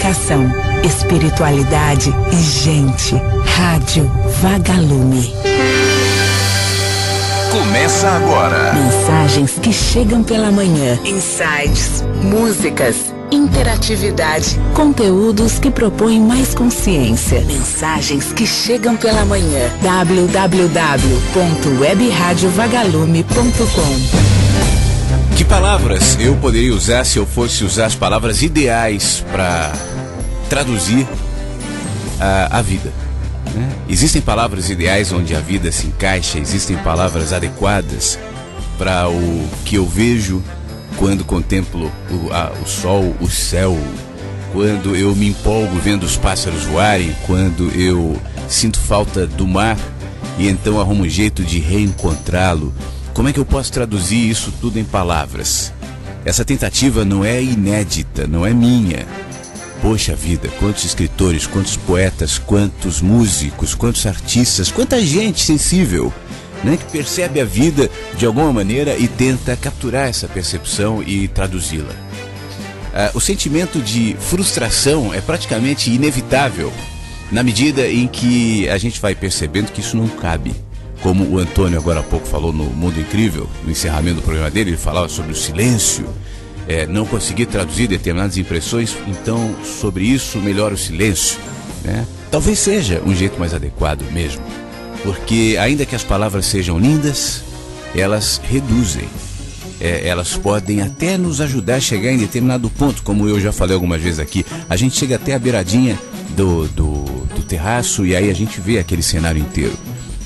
comunicação, espiritualidade e gente. Rádio Vagalume. Começa agora. Mensagens que chegam pela manhã. Insights, músicas, interatividade, conteúdos que propõem mais consciência. Mensagens que chegam pela manhã. www.webradiovagalume.com. Que palavras eu poderia usar se eu fosse usar as palavras ideais para traduzir a vida? Né? Existem palavras ideais onde a vida se encaixa, existem palavras adequadas para o que eu vejo quando contemplo o sol, o céu, quando eu me empolgo vendo os pássaros voarem, quando eu sinto falta do mar e então arrumo um jeito de reencontrá-lo. Como é que eu posso traduzir isso tudo em palavras? Essa tentativa não é inédita, não é minha. Poxa vida, quantos escritores, quantos poetas, quantos músicos, quantos artistas, quanta gente sensível, né, que percebe a vida de alguma maneira e tenta capturar essa percepção e traduzi-la. O sentimento de frustração é praticamente inevitável na medida em que a gente vai percebendo que isso não cabe. Como o Antônio agora há pouco falou no Mundo Incrível, no encerramento do programa dele, ele falava sobre o silêncio. Não conseguir traduzir determinadas impressões, então sobre isso melhor o silêncio, né? Talvez seja um jeito mais adequado mesmo, porque ainda que as palavras sejam lindas, elas reduzem, elas podem até nos ajudar a chegar em determinado ponto, como eu já falei algumas vezes aqui. A gente chega até a beiradinha do terraço e aí a gente vê aquele cenário inteiro.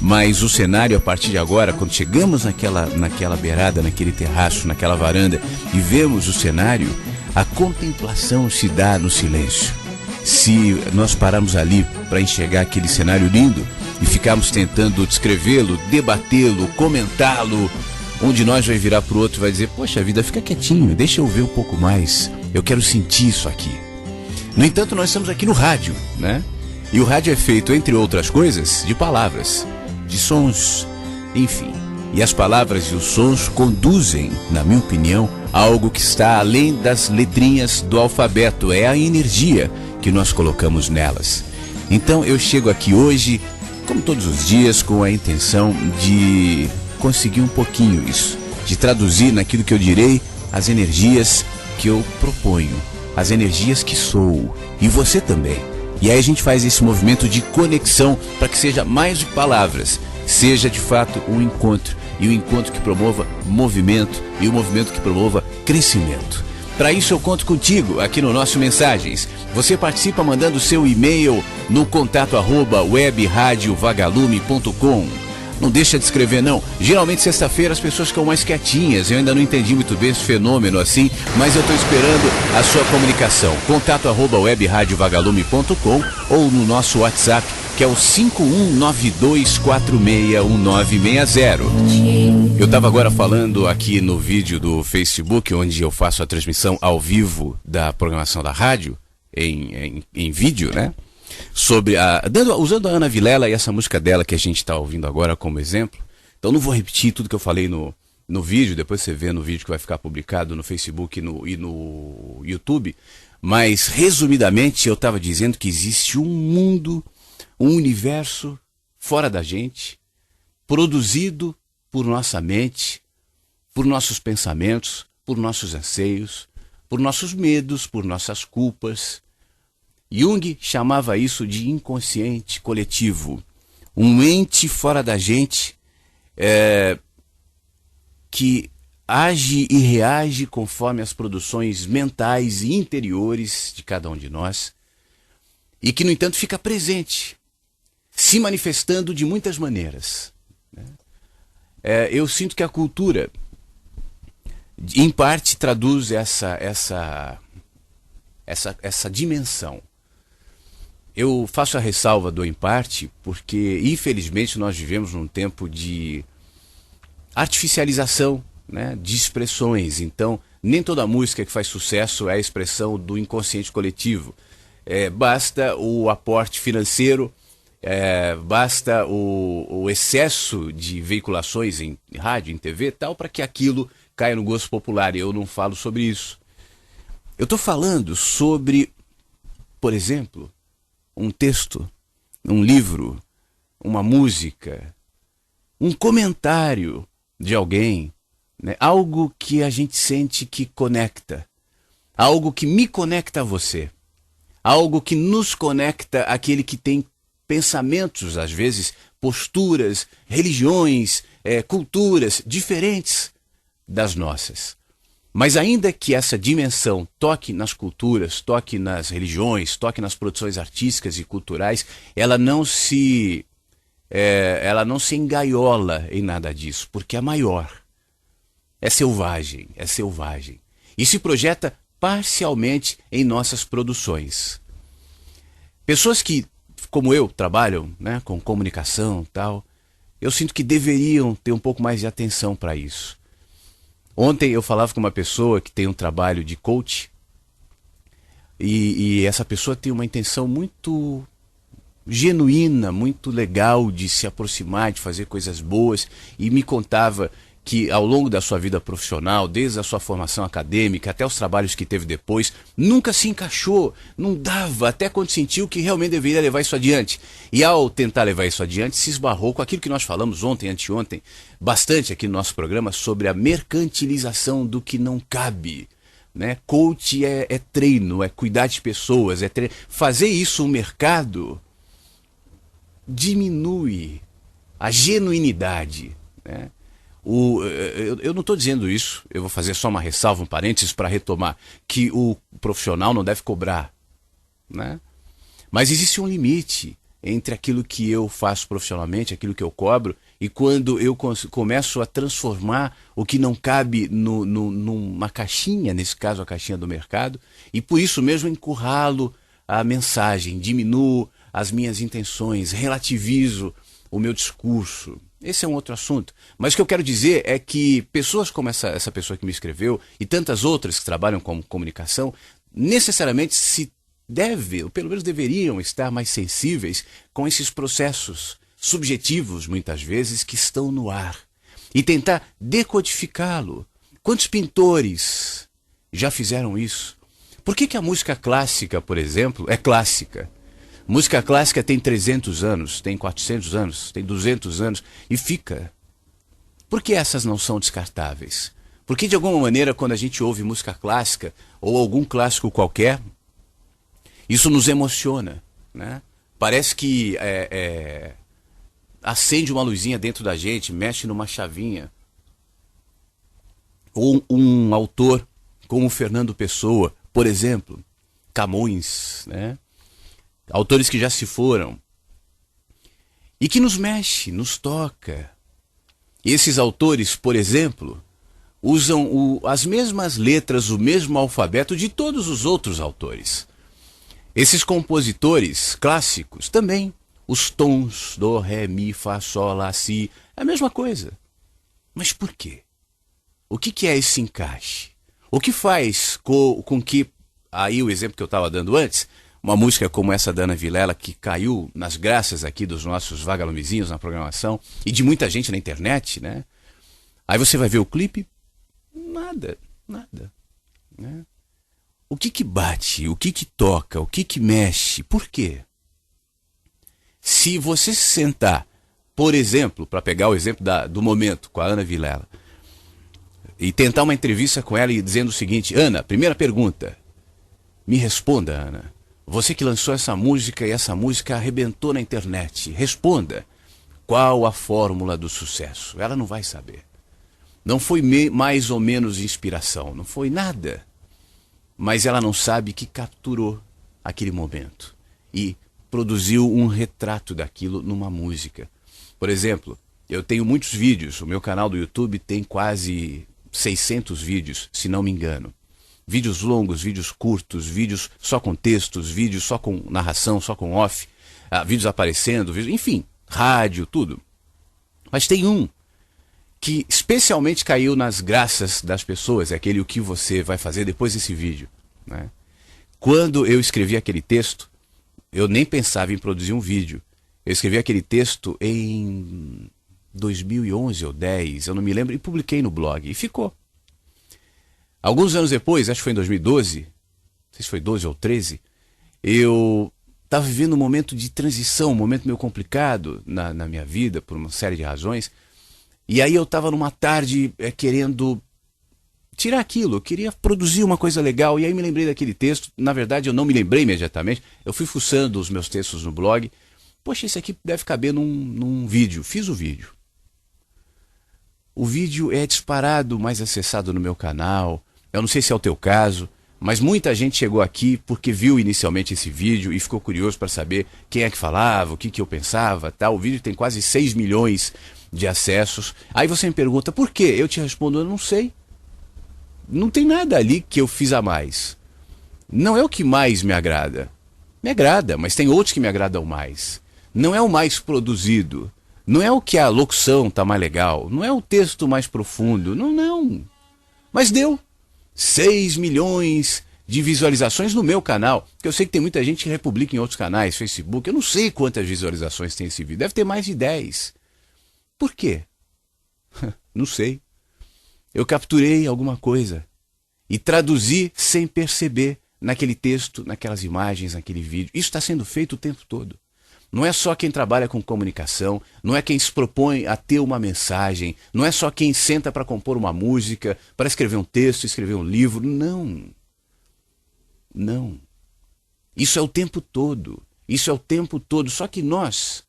Mas o cenário, a partir de agora, quando chegamos naquela beirada, naquele terraço, naquela varanda e vemos o cenário, a contemplação se dá no silêncio. Se nós pararmos ali para enxergar aquele cenário lindo e ficarmos tentando descrevê-lo, debatê-lo, comentá-lo, um de nós vai virar para o outro e vai dizer: poxa vida, fica quietinho, deixa eu ver um pouco mais, eu quero sentir isso aqui. No entanto, nós estamos aqui no rádio, né? E o rádio é feito, entre outras coisas, de palavras, de sons, enfim. E as palavras e os sons conduzem, na minha opinião, a algo que está além das letrinhas do alfabeto. É a energia que nós colocamos nelas. Então eu chego aqui hoje, como todos os dias, com a intenção de conseguir um pouquinho isso, de traduzir naquilo que eu direi as energias que eu proponho, as energias que sou, e você também. E aí a gente faz esse movimento de conexão para que seja mais de palavras, seja de fato um encontro, e um encontro que promova movimento, e um movimento que promova crescimento. Para isso eu conto contigo aqui no nosso Mensagens. Você participa mandando seu e-mail no contato@webradiovagalume.com. Não deixa de escrever não. Geralmente sexta-feira as pessoas ficam mais quietinhas. Eu ainda não entendi muito bem esse fenômeno assim, mas eu estou esperando a sua comunicação. contato@webradiovagalume.com ou no nosso WhatsApp, que é o 5192461960. Eu estava agora falando aqui no vídeo do Facebook, onde eu faço a transmissão ao vivo da programação da rádio, em vídeo, né? Usando a Ana Vilela e essa música dela que a gente está ouvindo agora como exemplo. Então não vou repetir tudo que eu falei no vídeo, depois você vê no vídeo que vai ficar publicado no Facebook e no YouTube. Mas resumidamente eu estava dizendo que existe um mundo, um universo fora da gente, produzido por nossa mente, por nossos pensamentos, por nossos anseios, por nossos medos, por nossas culpas. Jung chamava isso de inconsciente coletivo, um ente fora da gente que age e reage conforme as produções mentais e interiores de cada um de nós, e que, no entanto, fica presente, se manifestando de muitas maneiras. Eu sinto que a cultura, em parte, traduz essa dimensão. Eu faço a ressalva do em parte porque, infelizmente, nós vivemos num tempo de artificialização, né, de expressões. Então, nem toda música que faz sucesso é a expressão do inconsciente coletivo. Basta o aporte financeiro, basta o excesso de veiculações em rádio, em TV e tal, para que aquilo caia no gosto popular. E eu não falo sobre isso. Eu estou falando sobre por exemplo, um texto, um livro, uma música, um comentário de alguém, né? Algo que a gente sente que conecta, algo que me conecta a você, algo que nos conecta àquele que tem pensamentos, às vezes, posturas, religiões, culturas diferentes das nossas. Mas ainda que essa dimensão toque nas culturas, toque nas religiões, toque nas produções artísticas e culturais, ela não se engaiola em nada disso, porque é maior. É selvagem, é selvagem. E se projeta parcialmente em nossas produções. Pessoas que, como eu, trabalham, né, com comunicação e tal, eu sinto que deveriam ter um pouco mais de atenção para isso. Ontem eu falava com uma pessoa que tem um trabalho de coach e essa pessoa tem uma intenção muito genuína, muito legal de se aproximar, de fazer coisas boas, e me contava que ao longo da sua vida profissional, desde a sua formação acadêmica até os trabalhos que teve depois, nunca se encaixou, não dava, até quando sentiu que realmente deveria levar isso adiante. E ao tentar levar isso adiante, se esbarrou com aquilo que nós falamos ontem, anteontem, bastante aqui no nosso programa, sobre a mercantilização do que não cabe. Né? Coach é treino, é cuidar de pessoas, é treino. Fazer isso um mercado diminui a genuinidade, né? Eu não estou dizendo isso, eu vou fazer só uma ressalva, um parênteses para retomar, que o profissional não deve cobrar, né? Mas existe um limite entre aquilo que eu faço profissionalmente, aquilo que eu cobro, e quando eu começo a transformar o que não cabe numa caixinha, nesse caso a caixinha do mercado, e por isso mesmo encurralo a mensagem, diminuo as minhas intenções, relativizo o meu discurso. Esse é um outro assunto. Mas o que eu quero dizer é que pessoas como essa pessoa que me escreveu e tantas outras que trabalham com comunicação, necessariamente se deve, ou pelo menos deveriam estar mais sensíveis com esses processos subjetivos, muitas vezes, que estão no ar. E tentar decodificá-lo. Quantos pintores já fizeram isso? Por que a música clássica, por exemplo, é clássica? Música clássica tem 300 anos, tem 400 anos, tem 200 anos e fica. Por que essas não são descartáveis? Porque de alguma maneira quando a gente ouve música clássica ou algum clássico qualquer, isso nos emociona, né? Parece que acende uma luzinha dentro da gente, mexe numa chavinha. Ou um autor como Fernando Pessoa, por exemplo, Camões, né? Autores que já se foram e que nos mexe, nos toca. E esses autores, por exemplo, usam as mesmas letras, o mesmo alfabeto de todos os outros autores. Esses compositores clássicos também, os tons, do, ré, mi, fá, sol, lá, si, é a mesma coisa. Mas por quê? O que é esse encaixe? O que faz com que, aí o exemplo que eu estava dando antes, uma música como essa da Ana Vilela, que caiu nas graças aqui dos nossos vagalumezinhos na programação e de muita gente na internet, né? Aí você vai ver o clipe, nada, né? O que bate, o que toca, o que mexe, por quê? Se você se sentar, por exemplo, para pegar o exemplo do momento com a Ana Vilela, e tentar uma entrevista com ela e dizendo o seguinte: Ana, primeira pergunta, me responda, Ana. Você que lançou essa música e essa música arrebentou na internet. Responda. Qual a fórmula do sucesso? Ela não vai saber. Não foi mais ou menos inspiração. Não foi nada. Mas ela não sabe que capturou aquele momento. E produziu um retrato daquilo numa música. Por exemplo, eu tenho muitos vídeos. O meu canal do YouTube tem quase 600 vídeos, se não me engano. Vídeos longos, vídeos curtos, vídeos só com textos, vídeos só com narração, só com off, vídeos aparecendo, vídeos, enfim, rádio, tudo. Mas tem um que especialmente caiu nas graças das pessoas, é aquele o que você vai fazer depois desse vídeo, né? Quando eu escrevi aquele texto, eu nem pensava em produzir um vídeo. Eu escrevi aquele texto em 2011 ou 10, eu não me lembro, e publiquei no blog, e ficou. Alguns anos depois, acho que foi em 2012, não sei se foi 12 ou 13, Eu estava vivendo um momento de transição, um momento meio complicado na minha vida, por uma série de razões. E aí eu estava numa tarde querendo tirar aquilo, eu queria produzir uma coisa legal. E aí me lembrei daquele texto. Na verdade, eu não me lembrei imediatamente. Eu fui fuçando os meus textos no blog. Poxa, esse aqui deve caber num vídeo. Fiz o vídeo. O vídeo é disparado mais acessado no meu canal. Eu não sei se é o teu caso, mas muita gente chegou aqui porque viu inicialmente esse vídeo e ficou curioso para saber quem é que falava, o que eu pensava, tal. O vídeo tem quase 6 milhões de acessos. Aí você me pergunta, por quê? Eu te respondo, eu não sei. Não tem nada ali que eu fiz a mais. Não é o que mais me agrada. Me agrada, mas tem outros que me agradam mais. Não é o mais produzido. Não é o que a locução tá mais legal. Não é o texto mais profundo. Não. Mas deu 6 milhões de visualizações no meu canal. Porque eu sei que tem muita gente que republica em outros canais, Facebook. Eu não sei quantas visualizações tem esse vídeo. Deve ter mais de 10. Por quê? Não sei. Eu capturei alguma coisa e traduzi sem perceber naquele texto, naquelas imagens, naquele vídeo. Isso está sendo feito o tempo todo. Não é só quem trabalha com comunicação, não é quem se propõe a ter uma mensagem, não é só quem senta para compor uma música, para escrever um texto, escrever um livro. Não. Isso é o tempo todo. Isso é o tempo todo. Só que nós,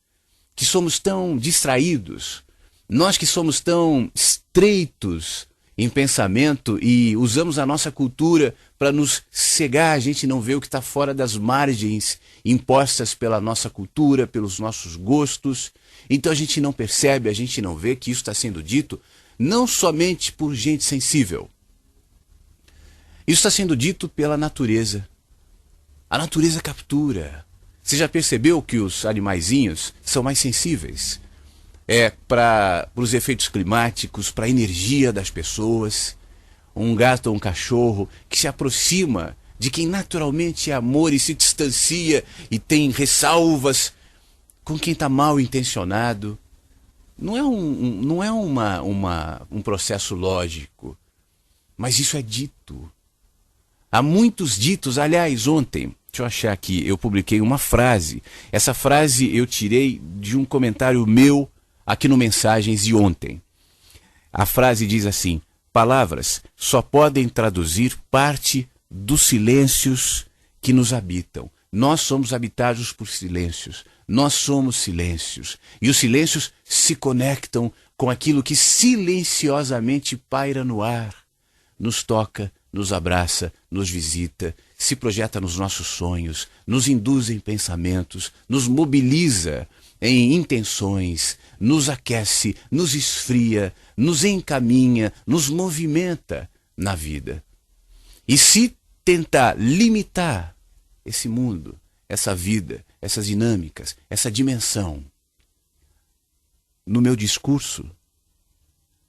que somos tão distraídos, nós que somos tão estreitos em pensamento e usamos a nossa cultura para nos cegar, a gente não vê o que está fora das margens impostas pela nossa cultura, pelos nossos gostos. Então a gente não percebe, a gente não vê que isso está sendo dito não somente por gente sensível. Isso está sendo dito pela natureza. A natureza captura. Você já percebeu que os animaizinhos são mais sensíveis? Para os efeitos climáticos, para a energia das pessoas. Um gato ou um cachorro que se aproxima de quem naturalmente é amor e se distancia e tem ressalvas com quem está mal intencionado. Não é um processo lógico, mas isso é dito. Há muitos ditos. Aliás, ontem, deixa eu achar aqui, eu publiquei uma frase. Essa frase eu tirei de um comentário meu aqui no Mensagens de ontem. A frase diz assim: palavras só podem traduzir parte dos silêncios que nos habitam. Nós somos habitados por silêncios. Nós somos silêncios. E os silêncios se conectam com aquilo que silenciosamente paira no ar. Nos toca, nos abraça, nos visita, se projeta nos nossos sonhos, nos induz em pensamentos, nos mobiliza em intenções, nos aquece, nos esfria, nos encaminha, nos movimenta na vida. E se tentar limitar esse mundo, essa vida, essas dinâmicas, essa dimensão, no meu discurso,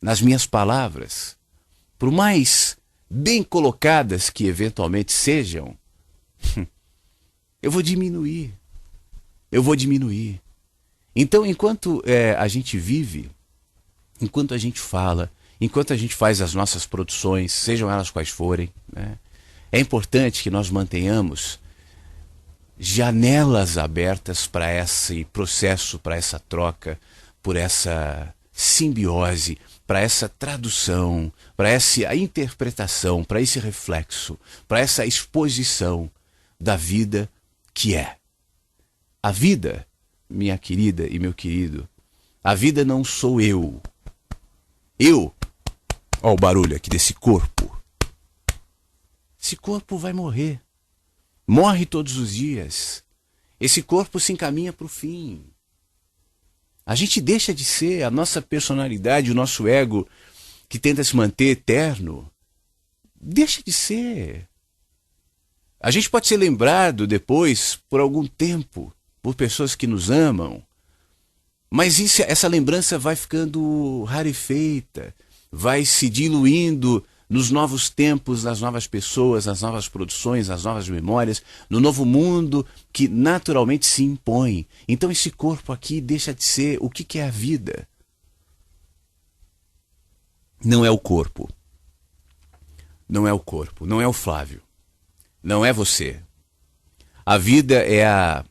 nas minhas palavras, por mais bem colocadas que eventualmente sejam, eu vou diminuir. Então, enquanto a gente vive, enquanto a gente fala, enquanto a gente faz as nossas produções, sejam elas quais forem, né, é importante que nós mantenhamos janelas abertas para esse processo, para essa troca, por essa simbiose, para essa tradução, para essa interpretação, para esse reflexo, para essa exposição da vida que é. A vida, minha querida e meu querido, a vida não sou eu. Ó o barulho aqui desse corpo. Esse corpo vai morrer. Morre todos os dias. Esse corpo se encaminha para o fim. A gente deixa de ser, a nossa personalidade, o nosso ego, que tenta se manter eterno, deixa de ser. A gente pode ser lembrado depois, por algum tempo, por pessoas que nos amam, mas essa lembrança vai ficando rarefeita, vai se diluindo nos novos tempos, nas novas pessoas, nas novas produções, nas novas memórias, no novo mundo que naturalmente se impõe. Então esse corpo aqui deixa de ser o que é a vida. Não é o corpo. Não é o corpo. Não é o Flávio. Não é você. A vida é a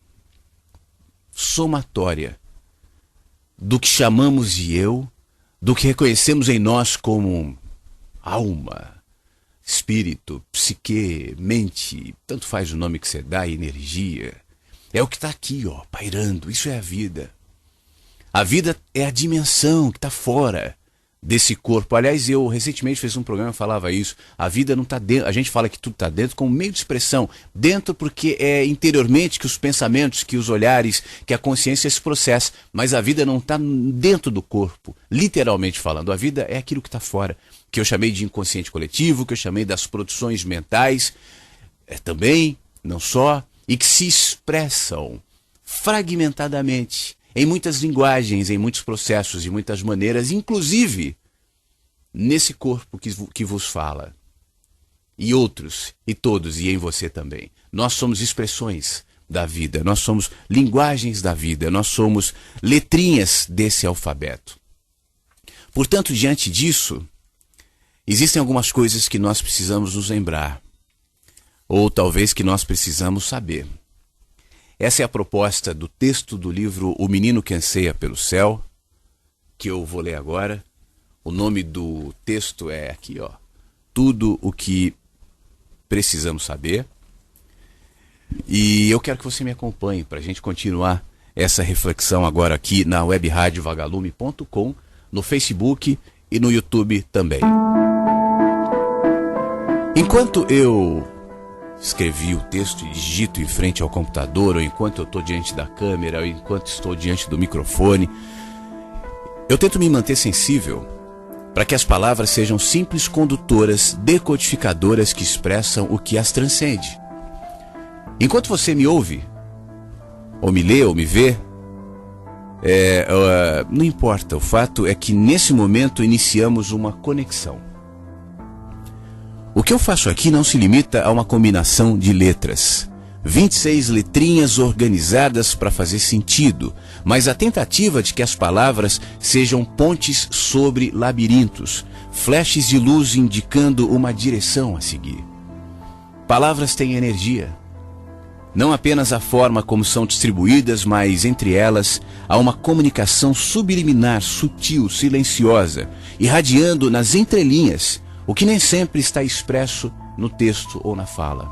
somatória do que chamamos de eu, do que reconhecemos em nós como alma, espírito, psique, mente, tanto faz o nome que você dá, energia. É o que está aqui, ó, pairando. Isso é a vida. A vida é a dimensão que está fora desse corpo. Aliás, eu recentemente fiz um programa que falava isso. A vida não está dentro. A gente fala que tudo está dentro como meio de expressão. Dentro porque é interiormente que os pensamentos, que os olhares, que a consciência se processa. Mas a vida não está dentro do corpo, literalmente falando. A vida é aquilo que está fora, que eu chamei de inconsciente coletivo, que eu chamei das produções mentais, também, não só, e que se expressam fragmentadamente, em muitas linguagens, em muitos processos, de muitas maneiras, inclusive nesse corpo que vos fala. E outros, e todos, e em você também. Nós somos expressões da vida, nós somos linguagens da vida, nós somos letrinhas desse alfabeto. Portanto, diante disso, existem algumas coisas que nós precisamos nos lembrar, ou talvez que nós precisamos saber. Essa é a proposta do texto do livro O Menino que Anseia pelo Céu, que eu vou ler agora. O nome do texto é aqui, ó, Tudo o que Precisamos Saber. E eu quero que você me acompanhe para a gente continuar essa reflexão agora aqui na webradiovagalume.com, no Facebook e no YouTube também. Enquanto eu escrevi o texto e digito em frente ao computador, ou enquanto eu estou diante da câmera, ou enquanto estou diante do microfone, eu tento me manter sensível para que as palavras sejam simples condutoras, decodificadoras que expressam o que as transcende. Enquanto você me ouve, ou me lê, ou me vê, não importa, o fato é que nesse momento iniciamos uma conexão. O que eu faço aqui não se limita a uma combinação de letras. 26 letrinhas organizadas para fazer sentido, mas a tentativa de que as palavras sejam pontes sobre labirintos, flashes de luz indicando uma direção a seguir. Palavras têm energia. Não apenas a forma como são distribuídas, mas entre elas há uma comunicação subliminar, sutil, silenciosa, irradiando nas entrelinhas, o que nem sempre está expresso no texto ou na fala.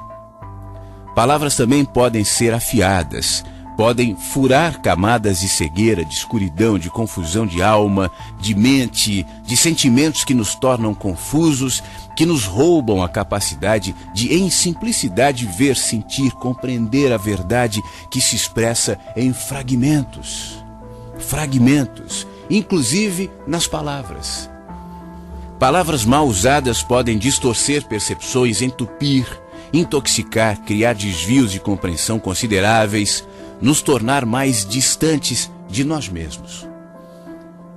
Palavras também podem ser afiadas, podem furar camadas de cegueira, de escuridão, de confusão de alma, de mente, de sentimentos que nos tornam confusos, que nos roubam a capacidade de, em simplicidade, ver, sentir, compreender a verdade que se expressa em fragmentos. Fragmentos, inclusive nas palavras. Palavras mal usadas podem distorcer percepções, entupir, intoxicar, criar desvios de compreensão consideráveis, nos tornar mais distantes de nós mesmos.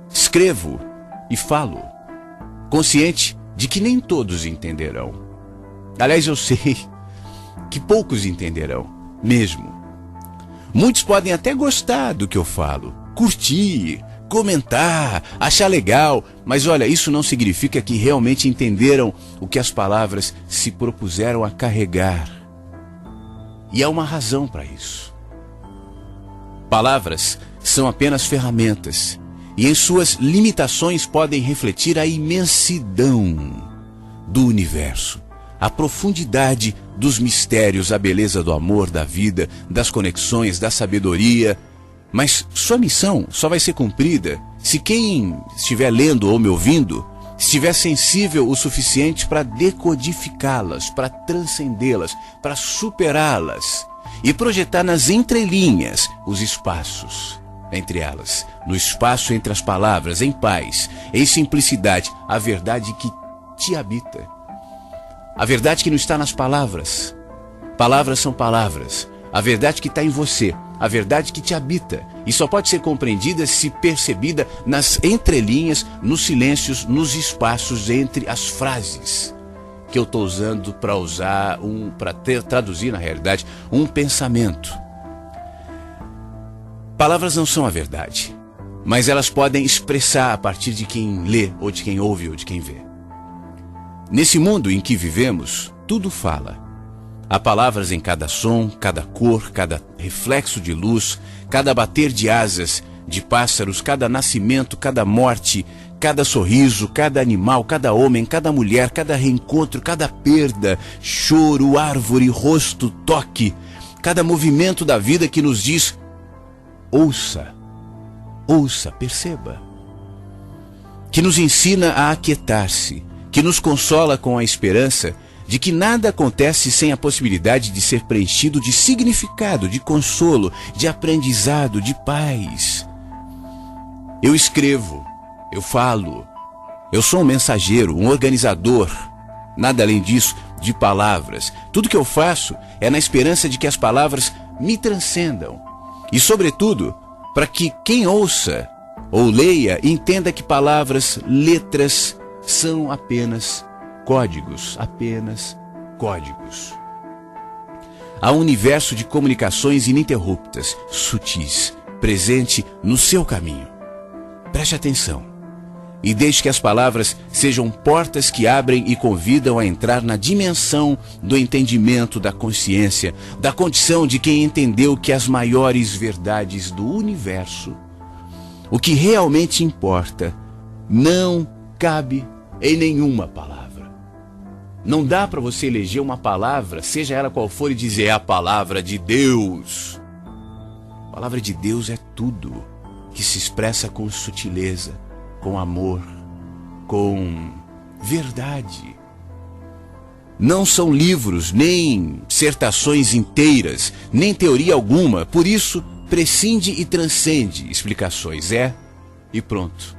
Escrevo e falo, consciente de que nem todos entenderão. Aliás, eu sei que poucos entenderão, mesmo. Muitos podem até gostar do que eu falo, curtir, comentar, achar legal, mas olha, isso não significa que realmente entenderam o que as palavras se propuseram a carregar. E há uma razão para isso. Palavras são apenas ferramentas, e em suas limitações podem refletir a imensidão do universo, a profundidade dos mistérios, a beleza do amor, da vida, das conexões, da sabedoria. Mas sua missão só vai ser cumprida se quem estiver lendo ou me ouvindo estiver sensível o suficiente para decodificá-las, para transcendê-las, para superá-las e projetar nas entrelinhas os espaços entre elas, no espaço entre as palavras, em paz, em simplicidade, a verdade que te habita. A verdade que não está nas palavras. Palavras são palavras. A verdade que está em você, a verdade que te habita, e só pode ser compreendida se percebida nas entrelinhas, nos silêncios, nos espaços entre as frases que eu estou usando para traduzir, na realidade, um pensamento. Palavras não são a verdade, mas elas podem expressar a partir de quem lê, ou de quem ouve, ou de quem vê. Nesse mundo em que vivemos, tudo fala. Há palavras em cada som, cada cor, cada reflexo de luz, cada bater de asas de pássaros, cada nascimento, cada morte, cada sorriso, cada animal, cada homem, cada mulher, cada reencontro, cada perda, choro, árvore, rosto, toque, cada movimento da vida que nos diz: ouça, ouça, perceba. Que nos ensina a aquietar-se, que nos consola com a esperança de que nada acontece sem a possibilidade de ser preenchido de significado, de consolo, de aprendizado, de paz. Eu escrevo, eu falo, eu sou um mensageiro, um organizador, nada além disso, de palavras. Tudo que eu faço é na esperança de que as palavras me transcendam. E, sobretudo, para que quem ouça ou leia entenda que palavras, letras, são apenas códigos, apenas códigos. Há um universo de comunicações ininterruptas, sutis, presente no seu caminho. Preste atenção e deixe que as palavras sejam portas que abrem e convidam a entrar na dimensão do entendimento da consciência, da condição de quem entendeu que as maiores verdades do universo, o que realmente importa, não cabe em nenhuma palavra. Não dá para você eleger uma palavra, seja ela qual for, e dizer: é a palavra de Deus. A palavra de Deus é tudo que se expressa com sutileza, com amor, com verdade. Não são livros, nem dissertações inteiras, nem teoria alguma, por isso prescinde e transcende explicações, e pronto.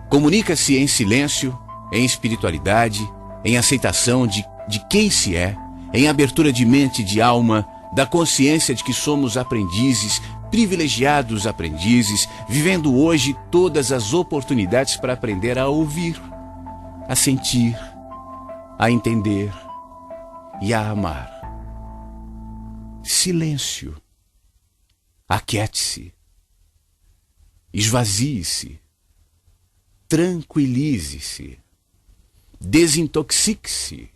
Comunica-se em silêncio, em espiritualidade, em aceitação de quem se é, em abertura de mente e de alma, da consciência de que somos aprendizes, privilegiados aprendizes, vivendo hoje todas as oportunidades para aprender a ouvir, a sentir, a entender e a amar. Silêncio. Aquiete-se. Esvazie-se. Tranquilize-se. Desintoxique-se.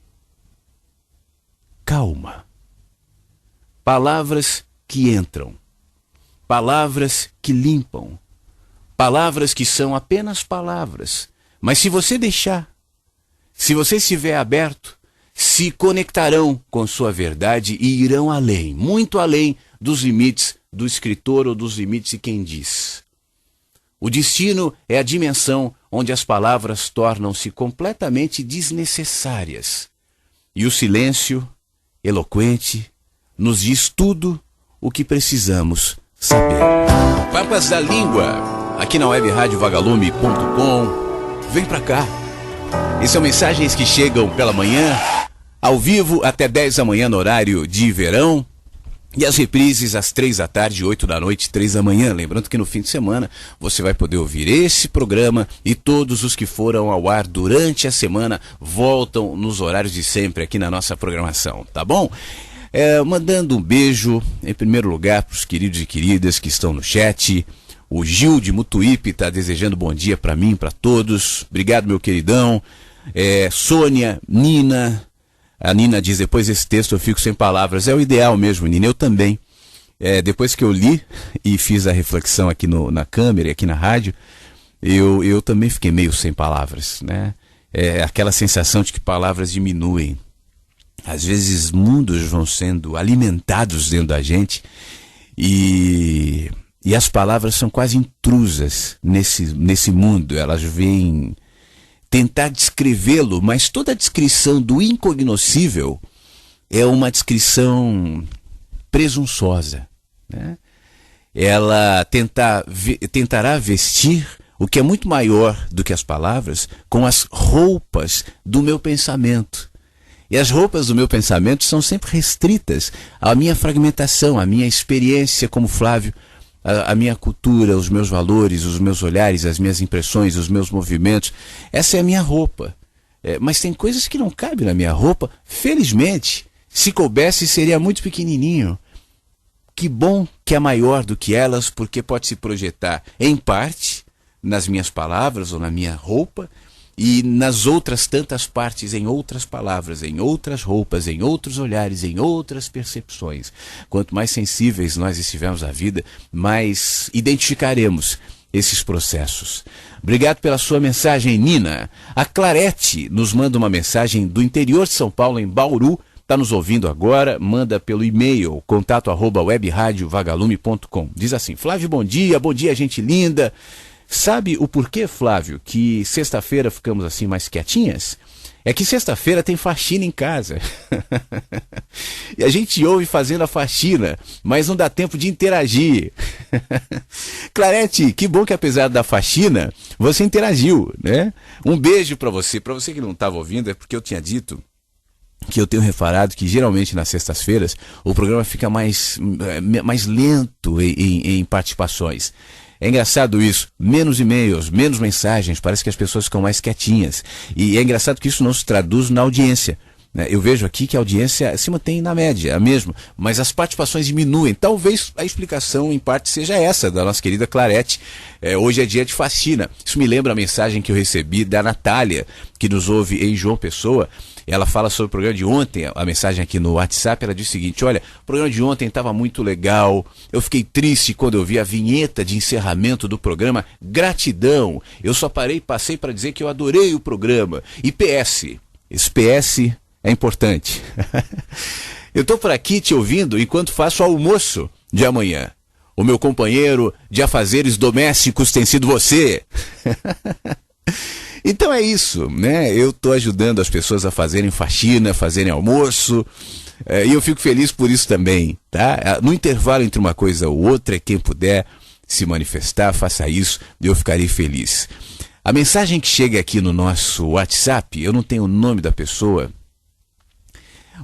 Calma. Palavras que entram. Palavras que limpam. Palavras que são apenas palavras. Mas se você deixar, se você estiver aberto, se conectarão com sua verdade e irão além, muito além dos limites do escritor ou dos limites de quem diz. O destino é a dimensão onde as palavras tornam-se completamente desnecessárias. E o silêncio, eloquente, nos diz tudo o que precisamos saber. Papas da Língua, aqui na webradiovagalume.com. Vem pra cá. E são mensagens que chegam pela manhã, ao vivo até 10 da manhã no horário de verão. E as reprises às 3 da tarde, 8 da noite, 3 da manhã. Lembrando que no fim de semana você vai poder ouvir esse programa e todos os que foram ao ar durante a semana voltam nos horários de sempre aqui na nossa programação, tá bom? Mandando um beijo, em primeiro lugar, para os queridos e queridas que estão no chat. O Gil de Mutuípe está desejando bom dia para mim, para todos. Obrigado, meu queridão. Sônia, Nina. A Nina diz: depois desse texto eu fico sem palavras. É o ideal mesmo, Nina. Eu também. Depois que eu li e fiz a reflexão aqui na câmera e aqui na rádio, eu também fiquei meio sem palavras, né? Aquela sensação de que palavras diminuem. Às vezes mundos vão sendo alimentados dentro da gente e as palavras são quase intrusas nesse mundo. Elas vêm tentar descrevê-lo, mas toda a descrição do incognoscível é uma descrição presunçosa, né? Ela tentará vestir o que é muito maior do que as palavras com as roupas do meu pensamento. E as roupas do meu pensamento são sempre restritas à minha fragmentação, à minha experiência como Flávio, à minha cultura, os meus valores, os meus olhares, as minhas impressões, os meus movimentos. Essa é a minha roupa. Mas tem coisas que não cabem na minha roupa. Felizmente, se coubesse, seria muito pequenininho. Que bom que é maior do que elas, porque pode se projetar em parte nas minhas palavras ou na minha roupa, e nas outras tantas partes, em outras palavras, em outras roupas, em outros olhares, em outras percepções. Quanto mais sensíveis nós estivermos à vida, mais identificaremos esses processos. Obrigado pela sua mensagem, Nina. A Clarete nos manda uma mensagem do interior de São Paulo, em Bauru. Está nos ouvindo agora, manda pelo e-mail, contato@webradiovagalume.com. Diz assim: Flávio, bom dia, gente linda. Sabe o porquê, Flávio, que sexta-feira ficamos assim mais quietinhas? É que sexta-feira tem faxina em casa. E a gente ouve fazendo a faxina, mas não dá tempo de interagir. Clarete, que bom que apesar da faxina, você interagiu, né? Um beijo para você. Para você que não estava ouvindo, é porque eu tinha dito que eu tenho reparado que geralmente nas sextas-feiras o programa fica mais lento em participações. É engraçado isso, menos e-mails, menos mensagens, parece que as pessoas ficam mais quietinhas. E é engraçado que isso não se traduz na audiência. Eu vejo aqui que a audiência se mantém na média, a mesma, mas as participações diminuem. Talvez a explicação, em parte, seja essa, da nossa querida Clarete. Hoje é dia de faxina. Isso me lembra a mensagem que eu recebi da Natália, que nos ouve em João Pessoa. Ela fala sobre o programa de ontem, a mensagem aqui no WhatsApp, ela diz o seguinte: olha, o programa de ontem estava muito legal, eu fiquei triste quando eu vi a vinheta de encerramento do programa, gratidão, eu só passei para dizer que eu adorei o programa. E PS, esse PS é importante. Eu estou por aqui te ouvindo enquanto faço o almoço de amanhã. O meu companheiro de afazeres domésticos tem sido você. Então é isso, né? Eu estou ajudando as pessoas a fazerem faxina, fazerem almoço, e eu fico feliz por isso também, tá? No intervalo entre uma coisa ou outra, quem puder se manifestar, faça isso, eu ficarei feliz. A mensagem que chega aqui no nosso WhatsApp, eu não tenho o nome da pessoa,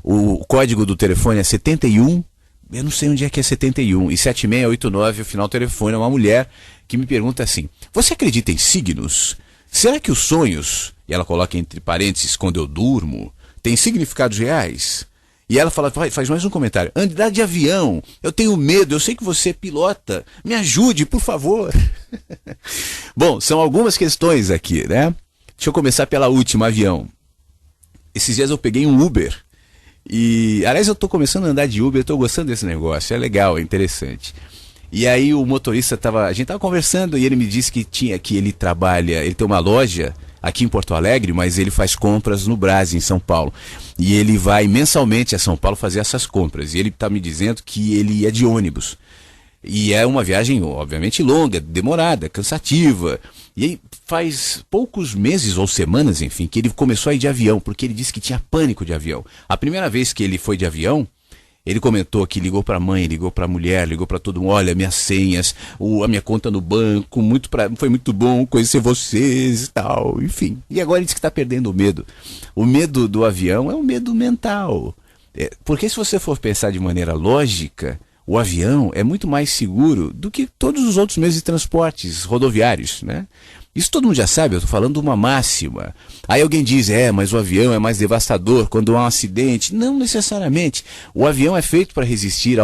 o código do telefone é 71, eu não sei onde é que é 71, e 7689, o final do telefone é uma mulher que me pergunta assim: você acredita em signos? Será que os sonhos, e ela coloca entre parênteses, quando eu durmo, têm significados reais? E ela faz mais um comentário: andar de avião, eu tenho medo, eu sei que você é pilota, me ajude, por favor. Bom, são algumas questões aqui, né? Deixa eu começar pela última, avião. Esses dias eu peguei um Uber, e aliás eu estou começando a andar de Uber, estou gostando desse negócio, é legal, é interessante. E aí o motorista a gente estava conversando e ele me disse que ele tem uma loja aqui em Porto Alegre, mas ele faz compras no Brás, em São Paulo. E ele vai mensalmente a São Paulo fazer essas compras. E ele está me dizendo que ele ia de ônibus. E é uma viagem, obviamente, longa, demorada, cansativa. E aí faz poucos meses ou semanas, enfim, que ele começou a ir de avião, porque ele disse que tinha pânico de avião. A primeira vez que ele foi de avião, ele comentou que ligou para a mãe, ligou para a mulher, ligou para todo mundo: olha, minhas senhas, a minha conta no banco, foi muito bom conhecer vocês e tal, enfim. E agora ele diz que está perdendo o medo. O medo do avião é um medo mental. Porque se você for pensar de maneira lógica, o avião é muito mais seguro do que todos os outros meios de transportes rodoviários, né? Isso todo mundo já sabe, eu estou falando de uma máxima. Aí alguém diz: mas o avião é mais devastador quando há um acidente. Não necessariamente. O avião é feito para resistir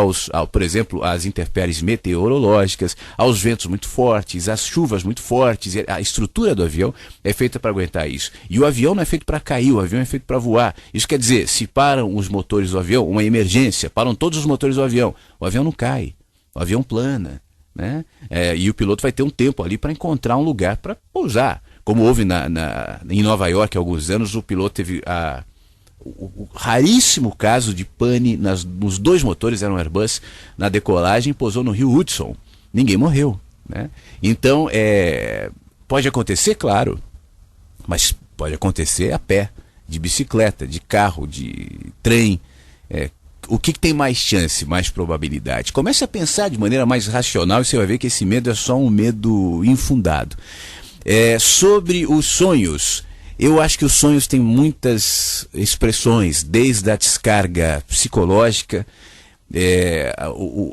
por exemplo, às intempéries meteorológicas, aos ventos muito fortes, às chuvas muito fortes. A estrutura do avião é feita para aguentar isso. E o avião não é feito para cair, o avião é feito para voar. Isso quer dizer, se param os motores do avião, uma emergência, param todos os motores do avião, o avião não cai, o avião plana. Né? E o piloto vai ter um tempo ali para encontrar um lugar para pousar. Como houve em Nova York há alguns anos, o piloto teve o raríssimo caso de pane nos dois motores, eram Airbus, na decolagem, pousou no Rio Hudson. Ninguém morreu, né? Então, pode acontecer, claro, mas pode acontecer a pé, de bicicleta, de carro, de trem. O que tem mais chance, mais probabilidade? Comece a pensar de maneira mais racional e você vai ver que esse medo é só um medo infundado. Sobre os sonhos, eu acho que os sonhos têm muitas expressões, desde a descarga psicológica,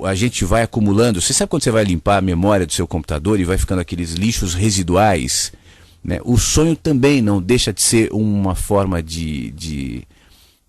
a gente vai acumulando. Você sabe quando você vai limpar a memória do seu computador e vai ficando aqueles lixos residuais, né? O sonho também não deixa de ser uma forma de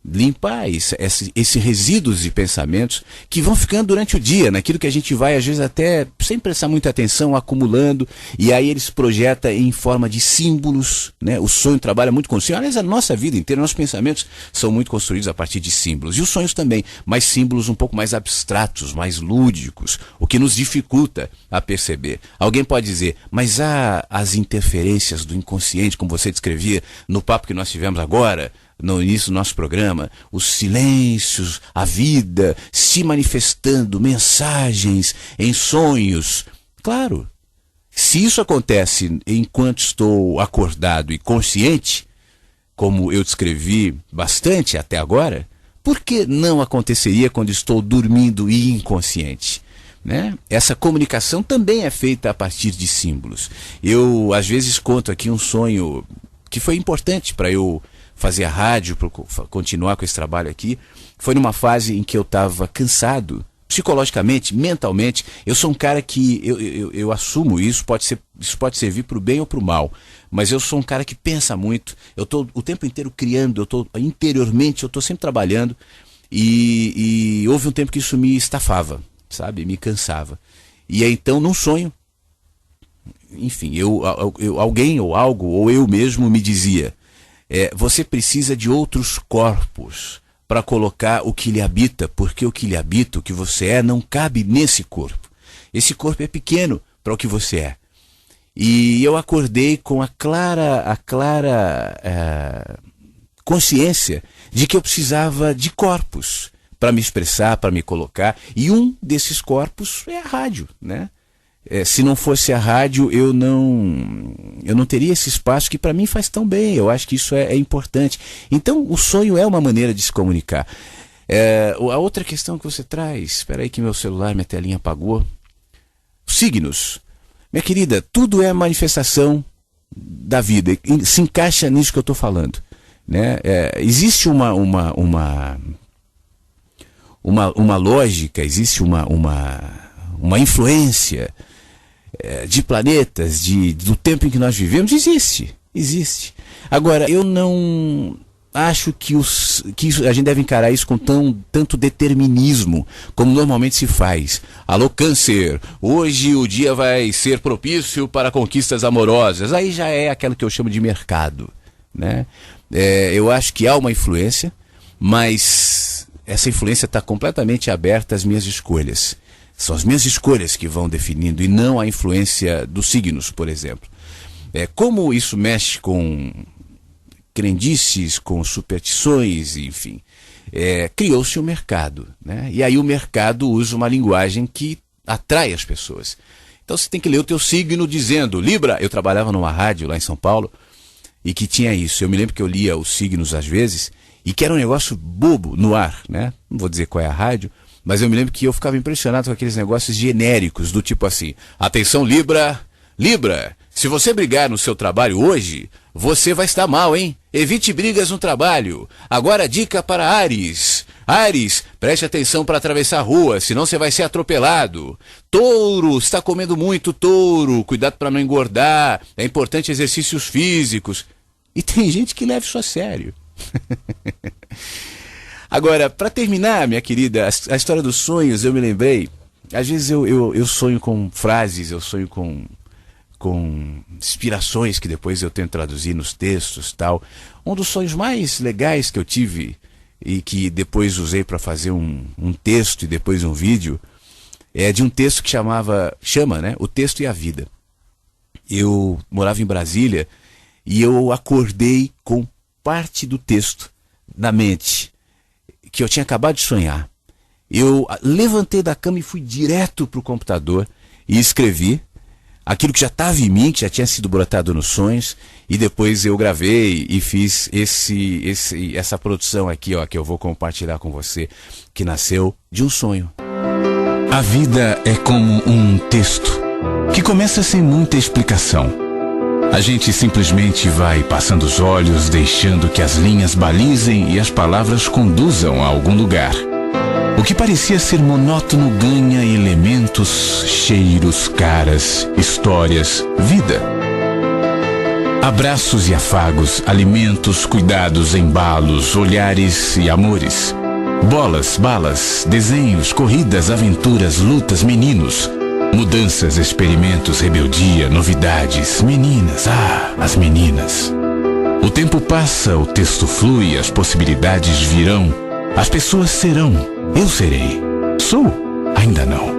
limpar esse resíduos de pensamentos que vão ficando durante o dia, naquilo que a gente vai, às vezes, até sem prestar muita atenção, acumulando, e aí ele se projeta em forma de símbolos, né? O sonho trabalha muito com símbolos. Aliás, a nossa vida inteira, nossos pensamentos são muito construídos a partir de símbolos, e os sonhos também, mas símbolos um pouco mais abstratos, mais lúdicos, o que nos dificulta a perceber. Alguém pode dizer, mas há as interferências do inconsciente, como você descrevia no papo que nós tivemos agora, no início do nosso programa, os silêncios, a vida se manifestando, mensagens em sonhos. Claro, se isso acontece enquanto estou acordado e consciente, como eu descrevi bastante até agora, por que não aconteceria quando estou dormindo e inconsciente? Né? Essa comunicação também é feita a partir de símbolos. Eu, às vezes, conto aqui um sonho que foi importante para eu fazer a rádio, para continuar com esse trabalho aqui. Foi numa fase em que eu estava cansado, psicologicamente, mentalmente. Eu sou um cara que, eu assumo isso pode servir para o bem ou para o mal, mas eu sou um cara que pensa muito, eu estou o tempo inteiro criando, interiormente eu estou sempre trabalhando, e houve um tempo que isso me estafava, sabe, me cansava. E aí, então, num sonho, enfim, alguém ou algo, ou eu mesmo me dizia, você precisa de outros corpos para colocar o que lhe habita, porque o que lhe habita, o que você é, não cabe nesse corpo. Esse corpo é pequeno para o que você é. E eu acordei com a clara consciência de que eu precisava de corpos para me expressar, para me colocar, e um desses corpos é a rádio, né? Se não fosse a rádio, eu não teria esse espaço que para mim faz tão bem. Eu acho que isso é importante. Então, o sonho é uma maneira de se comunicar. A outra questão que você traz, espera aí que meu celular, minha telinha apagou. Signos. Minha querida, tudo é manifestação da vida. Se encaixa nisso que eu estou falando, né? Existe uma lógica, existe uma influência de planetas, do tempo em que nós vivemos, existe. Agora, eu não acho que a gente deve encarar isso com tanto determinismo, como normalmente se faz. Alô, Câncer, hoje o dia vai ser propício para conquistas amorosas. Aí já é aquilo que eu chamo de mercado, né? Eu acho que há uma influência, mas essa influência está completamente aberta às minhas escolhas. São as minhas escolhas que vão definindo, e não a influência dos signos, por exemplo. Como isso mexe com crendices, com superstições, enfim, criou-se um mercado, né? E aí o mercado usa uma linguagem que atrai as pessoas. Então você tem que ler o teu signo dizendo, Libra. Eu trabalhava numa rádio lá em São Paulo e que tinha isso. Eu me lembro que eu lia os signos às vezes e que era um negócio bobo no ar, né? Não vou dizer qual é a rádio, mas eu me lembro que eu ficava impressionado com aqueles negócios genéricos, do tipo assim, atenção Libra, se você brigar no seu trabalho hoje, você vai estar mal, hein? Evite brigas no trabalho. Agora dica para Áries. Áries, preste atenção para atravessar a rua, senão você vai ser atropelado. Touro, está comendo muito, touro, cuidado para não engordar, é importante exercícios físicos. E tem gente que leva isso a sério. Agora, para terminar, minha querida, a história dos sonhos, eu me lembrei, às vezes eu sonho com frases, eu sonho com inspirações que depois eu tento traduzir nos textos, tal. Um dos sonhos mais legais que eu tive e que depois usei para fazer um texto e depois um vídeo, é de um texto que chama, né, O Texto e a Vida. Eu morava em Brasília e eu acordei com parte do texto na mente, que eu tinha acabado de sonhar. Eu levantei da cama e fui direto para o computador e escrevi aquilo que já estava em mim, que já tinha sido brotado nos sonhos, e depois eu gravei e fiz essa produção aqui, ó, que eu vou compartilhar com você, que nasceu de um sonho. A vida é como um texto que começa sem muita explicação. A gente simplesmente vai passando os olhos, deixando que as linhas balizem e as palavras conduzam a algum lugar. O que parecia ser monótono ganha elementos, cheiros, caras, histórias, vida. Abraços e afagos, alimentos, cuidados, embalos, olhares e amores. Bolas, balas, desenhos, corridas, aventuras, lutas, meninos. Mudanças, experimentos, rebeldia, novidades, meninas, as meninas. O tempo passa, o texto flui, as possibilidades virão, as pessoas serão, eu serei. Sou? Ainda não.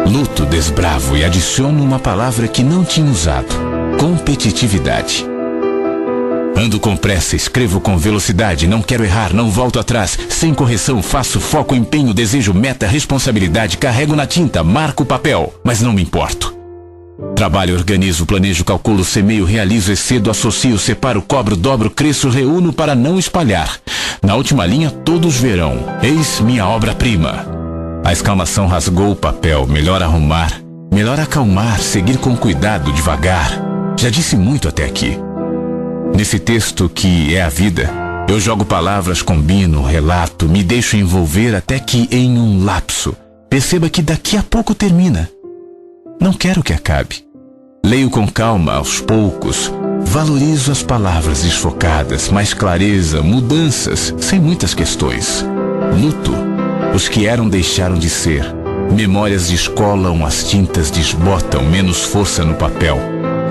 Luto, desbravo e adiciono uma palavra que não tinha usado: competitividade. Ando com pressa, escrevo com velocidade, não quero errar, não volto atrás, sem correção, faço foco, empenho, desejo, meta, responsabilidade, carrego na tinta, marco o papel, mas não me importo. Trabalho, organizo, planejo, calculo, semeio, realizo, excedo, associo, separo, cobro, dobro, cresço, reúno para não espalhar. Na última linha todos verão, eis minha obra-prima. A exclamação rasgou o papel, melhor arrumar, melhor acalmar, seguir com cuidado, devagar. Já disse muito até aqui. Nesse texto que é a vida, eu jogo palavras, combino, relato, me deixo envolver até que em um lapso perceba que daqui a pouco termina. Não quero que acabe. Leio com calma, aos poucos, valorizo as palavras desfocadas, mais clareza, mudanças, sem muitas questões. Luto, os que eram deixaram de ser. Memórias descolam, as tintas desbotam, menos força no papel.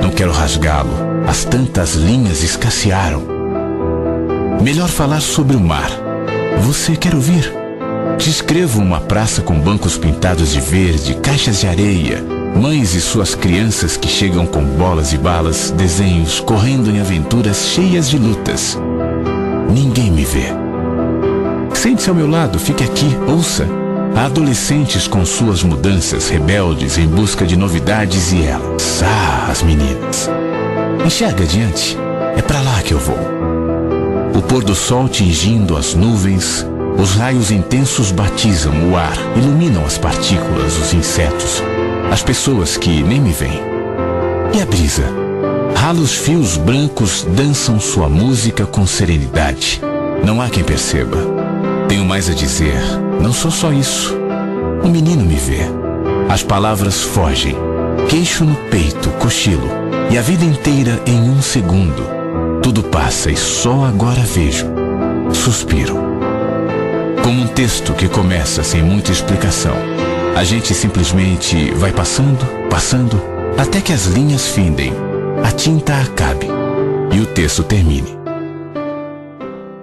Não quero rasgá-lo, as tantas linhas escassearam. Melhor falar sobre o mar. Você quer ouvir? Descrevo uma praça com bancos pintados de verde, caixas de areia, mães e suas crianças que chegam com bolas e balas, desenhos, correndo em aventuras cheias de lutas. Ninguém me vê. Sente-se ao meu lado, fique aqui, ouça. Há adolescentes com suas mudanças, rebeldes, em busca de novidades, e elas, as meninas. Enxerga adiante, é pra lá que eu vou. O pôr do sol tingindo as nuvens, os raios intensos batizam o ar, iluminam as partículas, os insetos, as pessoas que nem me veem. E a brisa? Ralos fios brancos dançam sua música com serenidade. Não há quem perceba. Tenho mais a dizer, não sou só isso. O menino me vê. As palavras fogem. Queixo no peito, cochilo. E a vida inteira em um segundo. Tudo passa e só agora vejo. Suspiro. Como um texto que começa sem muita explicação. A gente simplesmente vai passando, passando, até que as linhas findem, a tinta acabe e o texto termine.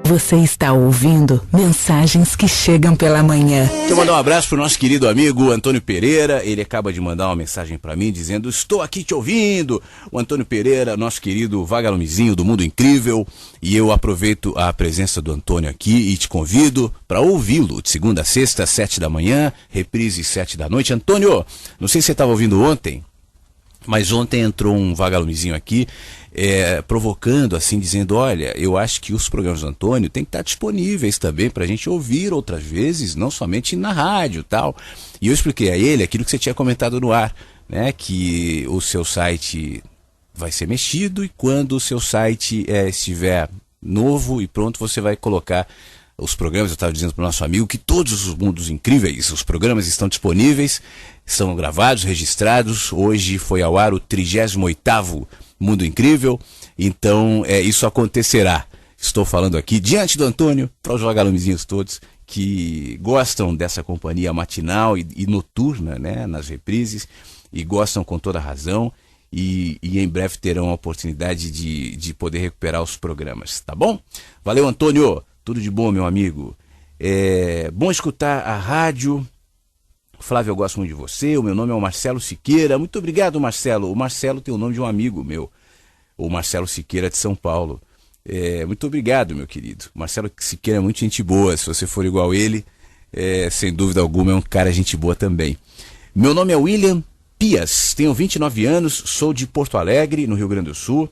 Você está ouvindo Mensagens que Chegam pela Manhã. Deixa eu mandar um abraço pro nosso querido amigo Antônio Pereira. Ele acaba de mandar uma mensagem para mim dizendo: estou aqui te ouvindo. O Antônio Pereira, nosso querido vagalumezinho do Mundo Incrível. E eu aproveito a presença do Antônio aqui e te convido para ouvi-lo de segunda a sexta, às 7 da manhã, reprise 7 da noite. Antônio, não sei se você estava ouvindo ontem, mas ontem entrou um vagalumezinho aqui, provocando, assim, dizendo: olha, eu acho que os programas do Antônio têm que estar disponíveis também para a gente ouvir outras vezes, não somente na rádio e tal. E eu expliquei a ele aquilo que você tinha comentado no ar, né, que o seu site vai ser mexido e quando o seu site estiver novo e pronto, você vai colocar os programas. Eu estava dizendo para o nosso amigo que todos os Mundos Incríveis, os programas estão disponíveis, são gravados, registrados. Hoje foi ao ar o 38º Mundo Incrível, então isso acontecerá. Estou falando aqui diante do Antônio para os vagalumezinhos todos que gostam dessa companhia matinal e noturna, né, nas reprises, e gostam com toda razão, e em breve terão a oportunidade de poder recuperar os programas, tá bom? Valeu, Antônio! Tudo de bom, meu amigo. É bom escutar a rádio. Flávio, eu gosto muito de você. O meu nome é o Marcelo Siqueira. Muito obrigado, Marcelo. O Marcelo tem o nome de um amigo meu, o Marcelo Siqueira de São Paulo. Muito obrigado, meu querido. O Marcelo Siqueira é muito gente boa. Se você for igual ele, sem dúvida alguma é um cara gente boa também. Meu nome é William Pias. Tenho 29 anos. Sou de Porto Alegre, no Rio Grande do Sul.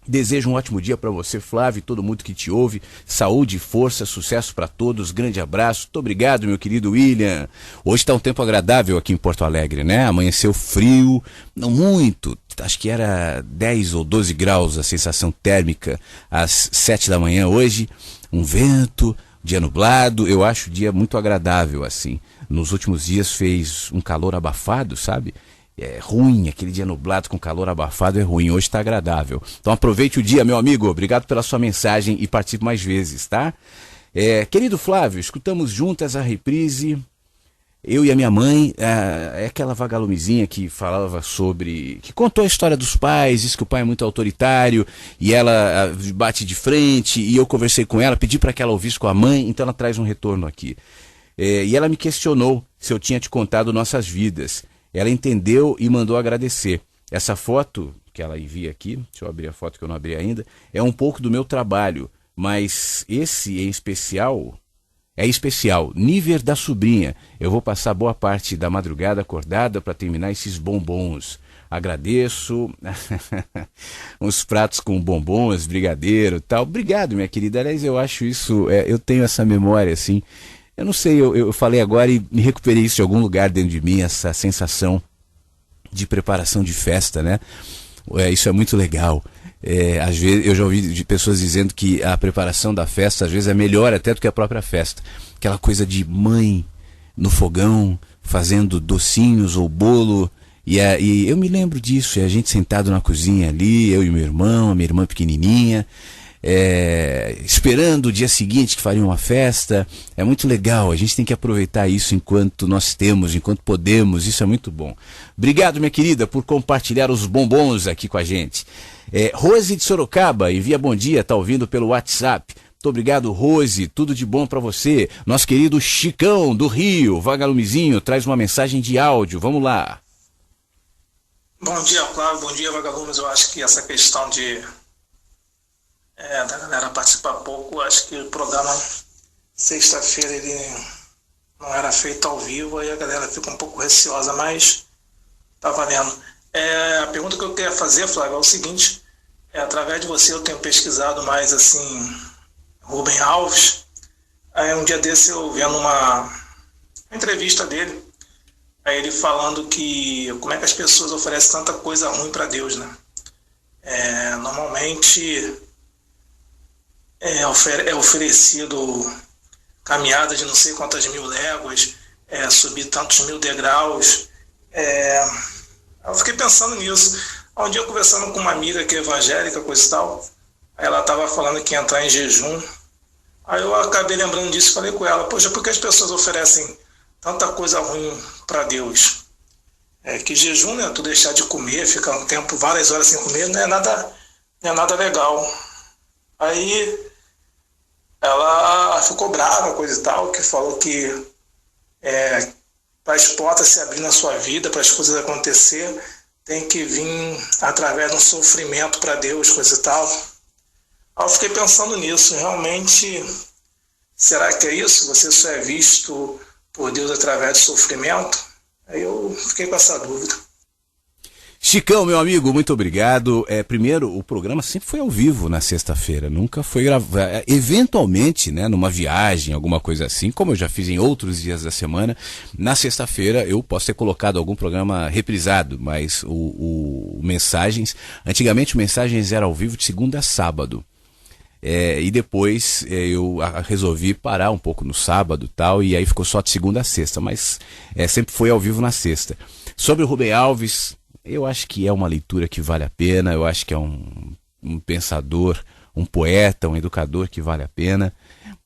Desejo um ótimo dia para você, Flávio, e todo mundo que te ouve. Saúde, força, sucesso para todos. Grande abraço. Muito obrigado, meu querido William. Hoje está um tempo agradável aqui em Porto Alegre, né? Amanheceu frio, não muito. Acho que era 10 ou 12 graus a sensação térmica às 7 da manhã hoje. Um vento, dia nublado. Eu acho o dia muito agradável, assim. Nos últimos dias fez um calor abafado, sabe? é ruim, aquele dia nublado com calor abafado é ruim, hoje está agradável. Então aproveite o dia, meu amigo, obrigado pela sua mensagem e participe mais vezes, tá? Querido Flávio, escutamos juntas a reprise, eu e a minha mãe, é aquela vagalumezinha que falava sobre, que contou a história dos pais, disse que o pai é muito autoritário e ela bate de frente, e eu conversei com ela, pedi para que ela ouvisse com a mãe, então ela traz um retorno aqui. E ela me questionou se eu tinha te contado nossas vidas. Ela entendeu e mandou agradecer. Essa foto que ela envia aqui, deixa eu abrir a foto que eu não abri ainda, é um pouco do meu trabalho, mas esse em especial, Níver da sobrinha. Eu vou passar boa parte da madrugada acordada para terminar esses bombons. Agradeço. Uns pratos com bombons, brigadeiro e tal. Obrigado, minha querida. Aliás, eu acho isso, eu tenho essa memória assim. Eu não sei, eu falei agora e me recuperei isso de algum lugar dentro de mim, essa sensação de preparação de festa, né? Isso é muito legal. Às vezes eu já ouvi de pessoas dizendo que a preparação da festa às vezes é melhor até do que a própria festa. Aquela coisa de mãe no fogão, fazendo docinhos ou bolo. E eu me lembro disso, e a gente sentado na cozinha ali, eu e meu irmão, a minha irmã pequenininha, esperando o dia seguinte que faria uma festa. É muito legal, a gente tem que aproveitar isso enquanto nós temos, enquanto podemos, isso é muito bom. Obrigado, minha querida, por compartilhar os bombons aqui com a gente. Rose de Sorocaba envia bom dia, tá ouvindo pelo WhatsApp. Muito obrigado, Rose, tudo de bom para você. Nosso querido Chicão do Rio, vagalumezinho, traz uma mensagem de áudio, vamos lá. Bom dia, Flávio, bom dia, vagalumes. Eu acho que essa questão da galera participar pouco, acho que o programa sexta-feira ele não era feito ao vivo, aí a galera fica um pouco receosa, mas tá valendo. A pergunta que eu queria fazer, Flávio, é o seguinte: através de você eu tenho pesquisado mais assim Rubem Alves. Aí um dia desse eu vendo uma entrevista dele, aí ele falando que como é que as pessoas oferecem tanta coisa ruim para Deus, né? Normalmente é oferecido caminhada de não sei quantas mil léguas, subir tantos mil degraus. Eu fiquei pensando nisso. Um dia eu conversando com uma amiga que é evangélica, coisa e tal, aí ela estava falando que ia entrar em jejum. Aí eu acabei lembrando disso e falei com ela: poxa, por que as pessoas oferecem tanta coisa ruim para Deus? Que jejum, né? Tu deixar de comer, ficar um tempo, várias horas sem comer, não é nada legal. Aí ela ficou brava, coisa e tal, que falou que para as portas se abrir na sua vida, para as coisas acontecer, tem que vir através de um sofrimento para Deus, coisa e tal. Aí eu fiquei pensando nisso, realmente, será que é isso? Você só é visto por Deus através do sofrimento? Aí eu fiquei com essa dúvida. Chicão, meu amigo, muito obrigado. Primeiro, o programa sempre foi ao vivo na sexta-feira, nunca foi gravado. Eventualmente, né, numa viagem, alguma coisa assim, como eu já fiz em outros dias da semana, na sexta-feira eu posso ter colocado algum programa reprisado, mas o Mensagens, antigamente o Mensagens era ao vivo de segunda a sábado. E depois eu resolvi parar um pouco no sábado e tal, e aí ficou só de segunda a sexta, mas sempre foi ao vivo na sexta. Sobre o Rubem Alves, eu acho que é uma leitura que vale a pena, eu acho que é um pensador, um poeta, um educador que vale a pena.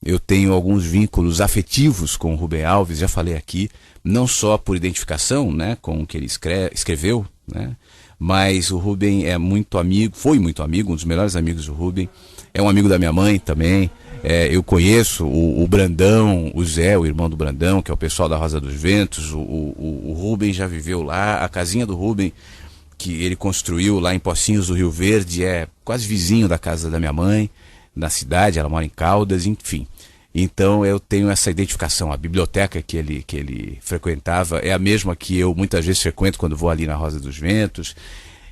Eu tenho alguns vínculos afetivos com o Rubem Alves, já falei aqui, não só por identificação, né, com o que ele escreveu, né, mas o Rubem é muito amigo, foi muito amigo, um dos melhores amigos do Rubem, é um amigo da minha mãe também. Eu conheço o Brandão, o Zé, o irmão do Brandão, que é o pessoal da Rosa dos Ventos. O Rubem já viveu lá. A casinha do Rubem, que ele construiu lá em Pocinhos do Rio Verde, é quase vizinho da casa da minha mãe, na cidade. Ela mora em Caldas, enfim. Então eu tenho essa identificação. A biblioteca que ele frequentava é a mesma que eu muitas vezes frequento quando vou ali na Rosa dos Ventos.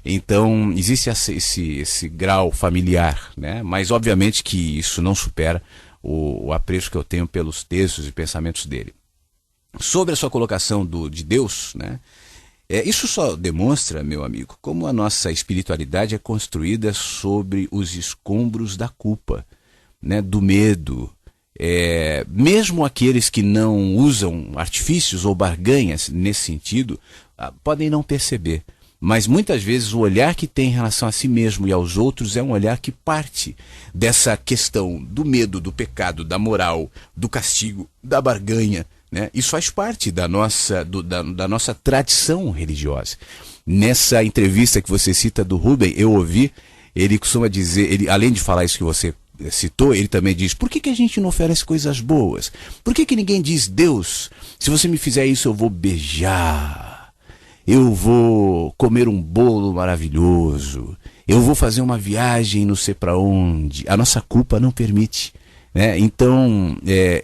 Então existe esse grau familiar, né? Mas obviamente que isso não supera o apreço que eu tenho pelos textos e pensamentos dele. Sobre a sua colocação de Deus, né? Isso só demonstra, meu amigo, como a nossa espiritualidade é construída sobre os escombros da culpa, né? Do medo. Mesmo aqueles que não usam artifícios ou barganhas nesse sentido, podem não perceber. Mas muitas vezes o olhar que tem em relação a si mesmo e aos outros é um olhar que parte dessa questão do medo, do pecado, da moral, do castigo, da barganha, né? Isso faz parte da nossa tradição religiosa. Nessa entrevista que você cita do Rubem, eu ouvi, ele costuma dizer, ele, além de falar isso que você citou, ele também diz: por que a gente não oferece coisas boas? Por que ninguém diz: Deus, se você me fizer isso eu vou beijar, eu vou comer um bolo maravilhoso, eu vou fazer uma viagem não sei para onde? A nossa culpa não permite, né? Então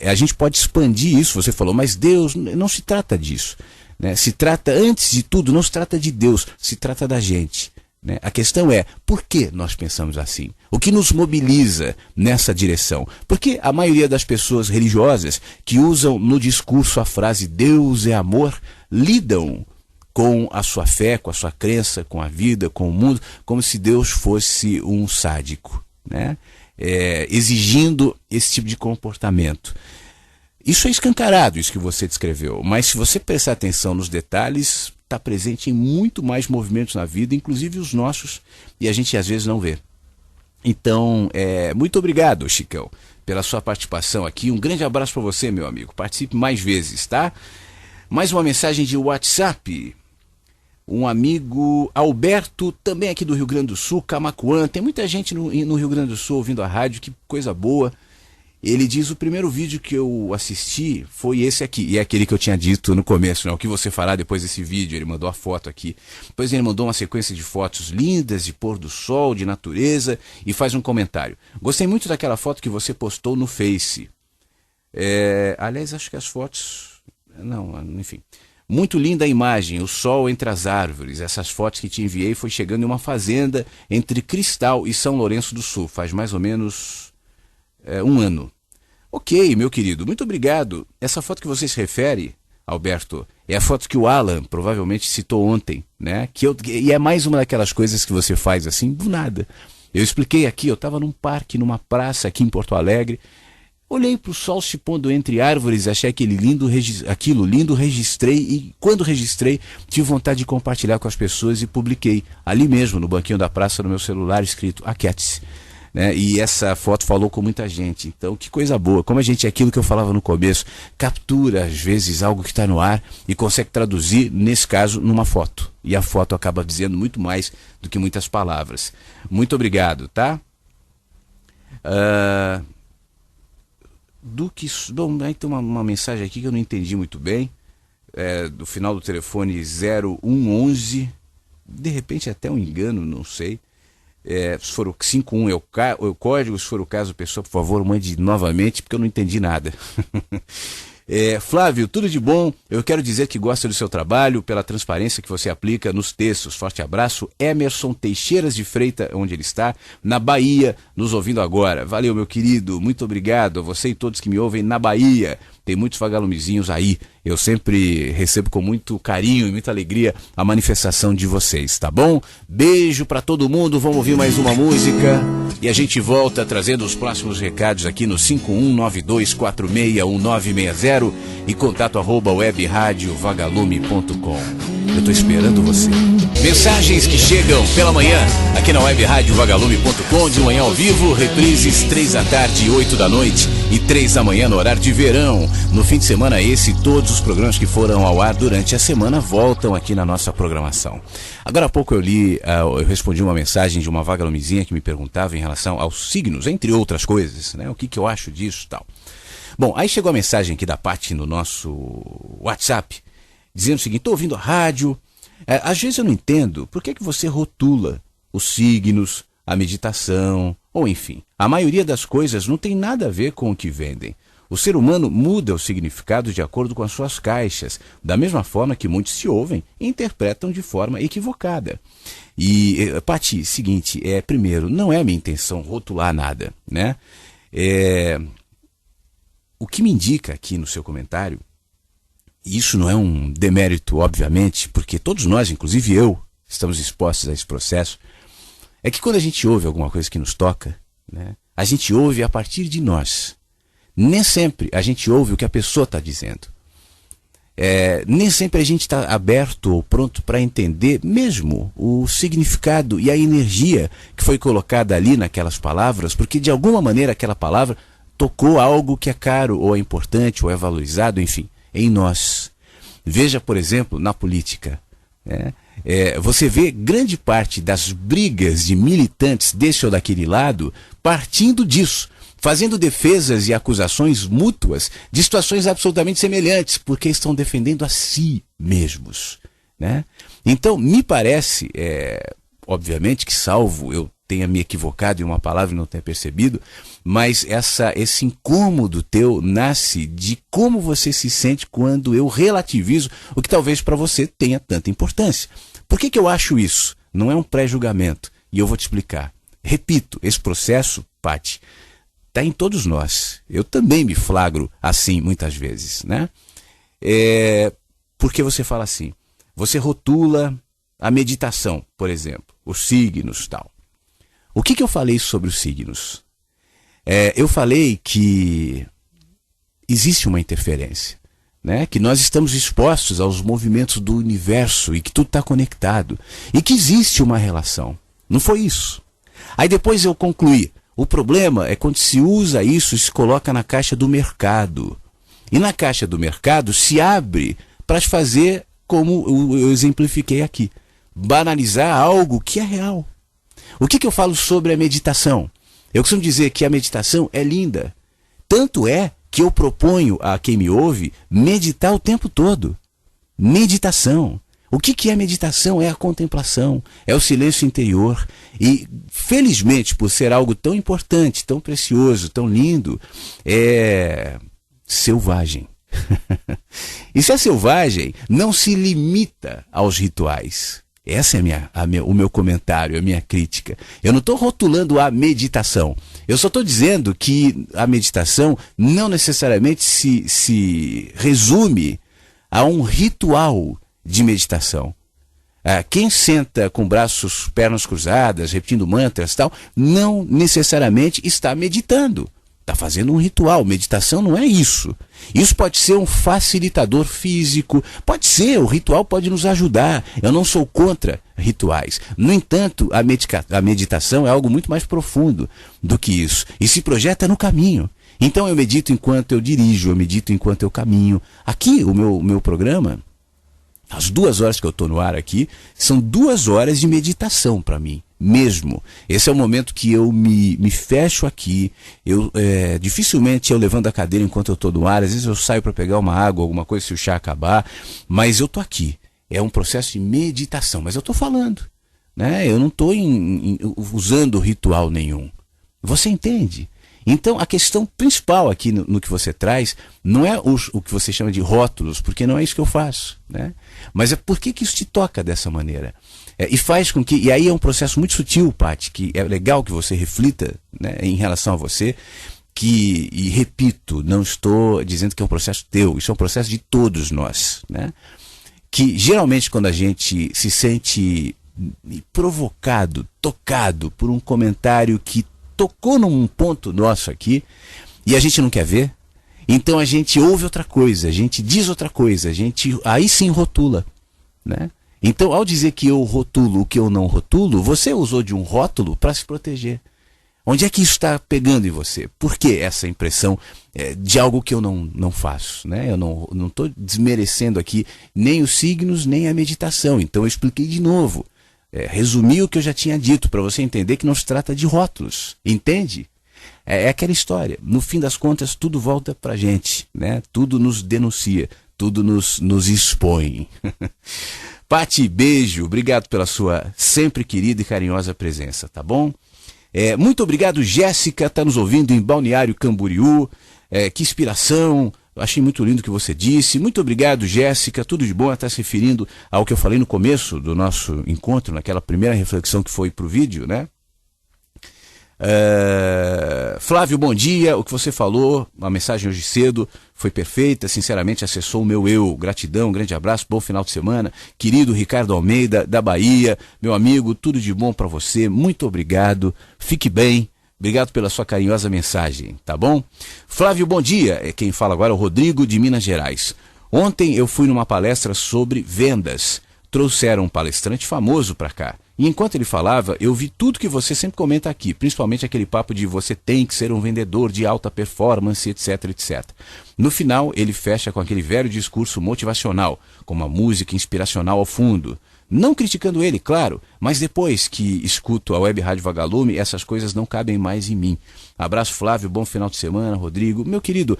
a gente pode expandir isso. Você falou, mas Deus, não se trata disso, né? Se trata, antes de tudo, não se trata de Deus, se trata da gente, né? A questão é, por que nós pensamos assim? O que nos mobiliza nessa direção? Porque a maioria das pessoas religiosas que usam no discurso a frase Deus é amor, lidam com a sua fé, com a sua crença, com a vida, com o mundo, como se Deus fosse um sádico, né? Exigindo esse tipo de comportamento. Isso é escancarado, isso que você descreveu, mas se você prestar atenção nos detalhes, está presente em muito mais movimentos na vida, inclusive os nossos, e a gente às vezes não vê. Então, muito obrigado, Chicão, pela sua participação aqui. Um grande abraço para você, meu amigo. Participe mais vezes, tá? Mais uma mensagem de WhatsApp. Um amigo, Alberto, também aqui do Rio Grande do Sul, Camaquã. Tem muita gente no Rio Grande do Sul ouvindo a rádio, que coisa boa. Ele diz: o primeiro vídeo que eu assisti foi esse aqui. E é aquele que eu tinha dito no começo, né? O que você fará depois desse vídeo? Ele mandou a foto aqui. Depois ele mandou uma sequência de fotos lindas, de pôr do sol, de natureza, e faz um comentário. Gostei muito daquela foto que você postou no Face. Aliás, acho que as fotos... Não, enfim... Muito linda a imagem, o sol entre as árvores. Essas fotos que te enviei foi chegando em uma fazenda entre Cristal e São Lourenço do Sul. Faz mais ou menos um ano. Ok, meu querido, muito obrigado. Essa foto que você se refere, Alberto, é a foto que o Alan provavelmente citou ontem, né? E é mais uma daquelas coisas que você faz assim, do nada. Eu expliquei aqui, eu estava num parque, numa praça aqui em Porto Alegre. Olhei para o sol se pondo entre árvores, achei aquilo lindo, registrei, e quando registrei, tive vontade de compartilhar com as pessoas e publiquei ali mesmo, no banquinho da praça, no meu celular, escrito Aquete, né? E essa foto falou com muita gente. Então, que coisa boa, como a gente, é aquilo que eu falava no começo, captura às vezes algo que está no ar e consegue traduzir, nesse caso, numa foto. E a foto acaba dizendo muito mais do que muitas palavras. Muito obrigado, tá? Bom, aí tem uma mensagem aqui que eu não entendi muito bem, do final do telefone 0111, de repente até um engano, não sei. Se for o 51 é o código, se for o caso, pessoal, por favor, mande novamente, porque eu não entendi nada. Flávio, tudo de bom. Eu quero dizer que gosto do seu trabalho, pela transparência que você aplica nos textos. Forte abraço. Emerson Teixeiras de Freitas, onde ele está, na Bahia, nos ouvindo agora. Valeu, meu querido, muito obrigado a você e todos que me ouvem na Bahia. Tem muitos vagalumezinhos aí. Eu sempre recebo com muito carinho e muita alegria a manifestação de vocês, tá bom? Beijo pra todo mundo, vamos ouvir mais uma música e a gente volta trazendo os próximos recados aqui no 5192461960 e contato@webradiovagalume.com. Eu tô esperando você. Mensagens que chegam pela manhã aqui na webradiovagalume.com, de manhã ao vivo, reprises 3 da tarde, 8 da noite e 3 da manhã no horário de verão. No fim de semana esse, todos os programas que foram ao ar durante a semana voltam aqui na nossa programação. Agora há pouco eu respondi uma mensagem de uma vagalumezinha que me perguntava em relação aos signos, entre outras coisas, né? O que eu acho disso e tal. Bom, aí chegou a mensagem aqui da Paty no nosso WhatsApp, dizendo o seguinte: estou ouvindo a rádio, às vezes eu não entendo por que você rotula os signos, a meditação, ou enfim, a maioria das coisas não tem nada a ver com o que vendem. O ser humano muda o significado de acordo com as suas caixas, da mesma forma que muitos se ouvem e interpretam de forma equivocada. E, Paty, seguinte, primeiro, não é minha intenção rotular nada, né? O que me indica aqui no seu comentário, e isso não é um demérito, obviamente, porque todos nós, inclusive eu, estamos expostos a esse processo, é que quando a gente ouve alguma coisa que nos toca, né, a gente ouve a partir de nós. Nem sempre a gente ouve o que a pessoa está dizendo. Nem sempre a gente está aberto ou pronto para entender mesmo o significado e a energia que foi colocada ali naquelas palavras, porque de alguma maneira aquela palavra tocou algo que é caro, ou é importante, ou é valorizado, enfim, em nós. Veja, por exemplo, na política. Você vê grande parte das brigas de militantes desse ou daquele lado partindo disso, fazendo defesas e acusações mútuas de situações absolutamente semelhantes, porque estão defendendo a si mesmos, né? Então, me parece, obviamente que salvo eu tenha me equivocado em uma palavra e não tenha percebido, mas esse incômodo teu nasce de como você se sente quando eu relativizo o que talvez para você tenha tanta importância. Por que eu acho isso? Não é um pré-julgamento, e eu vou te explicar. Repito, esse processo, Paty, está em todos nós. Eu também me flagro assim muitas vezes, né? Porque você fala assim, você rotula a meditação, por exemplo, os signos, tal. O que eu falei sobre os signos? Eu falei que existe uma interferência, né? Que nós estamos expostos aos movimentos do universo e que tudo está conectado e que existe uma relação. Não foi isso? Aí depois eu concluí. O problema é quando se usa isso e se coloca na caixa do mercado. E na caixa do mercado se abre para fazer como eu exemplifiquei aqui. Banalizar algo que é real. O que eu falo sobre a meditação? Eu costumo dizer que a meditação é linda. Tanto é que eu proponho a quem me ouve meditar o tempo todo. Meditação. O que é meditação? É a contemplação, é o silêncio interior. E, felizmente, por ser algo tão importante, tão precioso, tão lindo, é selvagem. E se é selvagem, não se limita aos rituais. Esse é o meu comentário, a minha crítica. Eu não estou rotulando a meditação. Eu só estou dizendo que a meditação não necessariamente se resume a um ritual de meditação. Quem senta com braços, pernas cruzadas, repetindo mantras e tal, não necessariamente está meditando. Está fazendo um ritual. Meditação não é isso. Isso pode ser um facilitador físico. Pode ser, o ritual pode nos ajudar. Eu não sou contra rituais. No entanto, a meditação é algo muito mais profundo do que isso. E se projeta no caminho. Então eu medito enquanto eu dirijo, eu medito enquanto eu caminho. Aqui, o meu programa, as 2 horas que eu estou no ar aqui, são 2 horas de meditação para mim, mesmo. Esse é o momento que eu me fecho aqui. Dificilmente eu levanto a cadeira enquanto eu estou no ar. Às vezes eu saio para pegar uma água, alguma coisa, se o chá acabar. Mas eu estou aqui. É um processo de meditação. Mas eu estou falando, né? Eu não estou usando ritual nenhum. Você entende? Então, a questão principal aqui no que você traz não é o que você chama de rótulos, porque não é isso que eu faço, né? Mas é por que isso te toca dessa maneira. E faz com que... E aí é um processo muito sutil, Paty, que é legal que você reflita, né, em relação a você, e repito, não estou dizendo que é um processo teu, isso é um processo de todos nós, né? Que geralmente quando a gente se sente provocado, tocado por um comentário que tocou num ponto nosso aqui, e a gente não quer ver, então a gente ouve outra coisa, a gente diz outra coisa, a gente aí sim rotula, né? Então, ao dizer que eu rotulo o que eu não rotulo, você usou de um rótulo para se proteger. Onde é que isso está pegando em você? Por que essa impressão de algo que eu não faço, né? Eu não estou desmerecendo aqui nem os signos, nem a meditação. Então eu expliquei de novo. Resumi o que eu já tinha dito, para você entender que não se trata de rótulos. Entende? É aquela história. No fim das contas, tudo volta para a gente, né? Tudo nos denuncia, tudo nos expõe. Paty, beijo. Obrigado pela sua sempre querida e carinhosa presença, tá bom? Muito obrigado, Jéssica, está nos ouvindo em Balneário Camboriú. Que inspiração. Achei muito lindo o que você disse. Muito obrigado, Jéssica. Tudo de bom. Ela está se referindo ao que eu falei no começo do nosso encontro, naquela primeira reflexão que foi para o vídeo, né? Flávio, bom dia. O que você falou, uma mensagem hoje cedo, foi perfeita. Sinceramente, acessou o meu eu. Gratidão, grande abraço, bom final de semana. Querido Ricardo Almeida, da Bahia, meu amigo, tudo de bom para você. Muito obrigado. Fique bem. Obrigado pela sua carinhosa mensagem, tá bom? Flávio, bom dia. Quem fala agora é o Rodrigo, de Minas Gerais. Ontem eu fui numa palestra sobre vendas. Trouxeram um palestrante famoso para cá. E enquanto ele falava, eu vi tudo que você sempre comenta aqui, principalmente aquele papo de você tem que ser um vendedor de alta performance, etc, etc. No final, ele fecha com aquele velho discurso motivacional, com uma música inspiracional ao fundo. Não criticando ele, claro, mas depois que escuto a Web Rádio Vagalume, essas coisas não cabem mais em mim. Abraço, Flávio, bom final de semana, Rodrigo. Meu querido,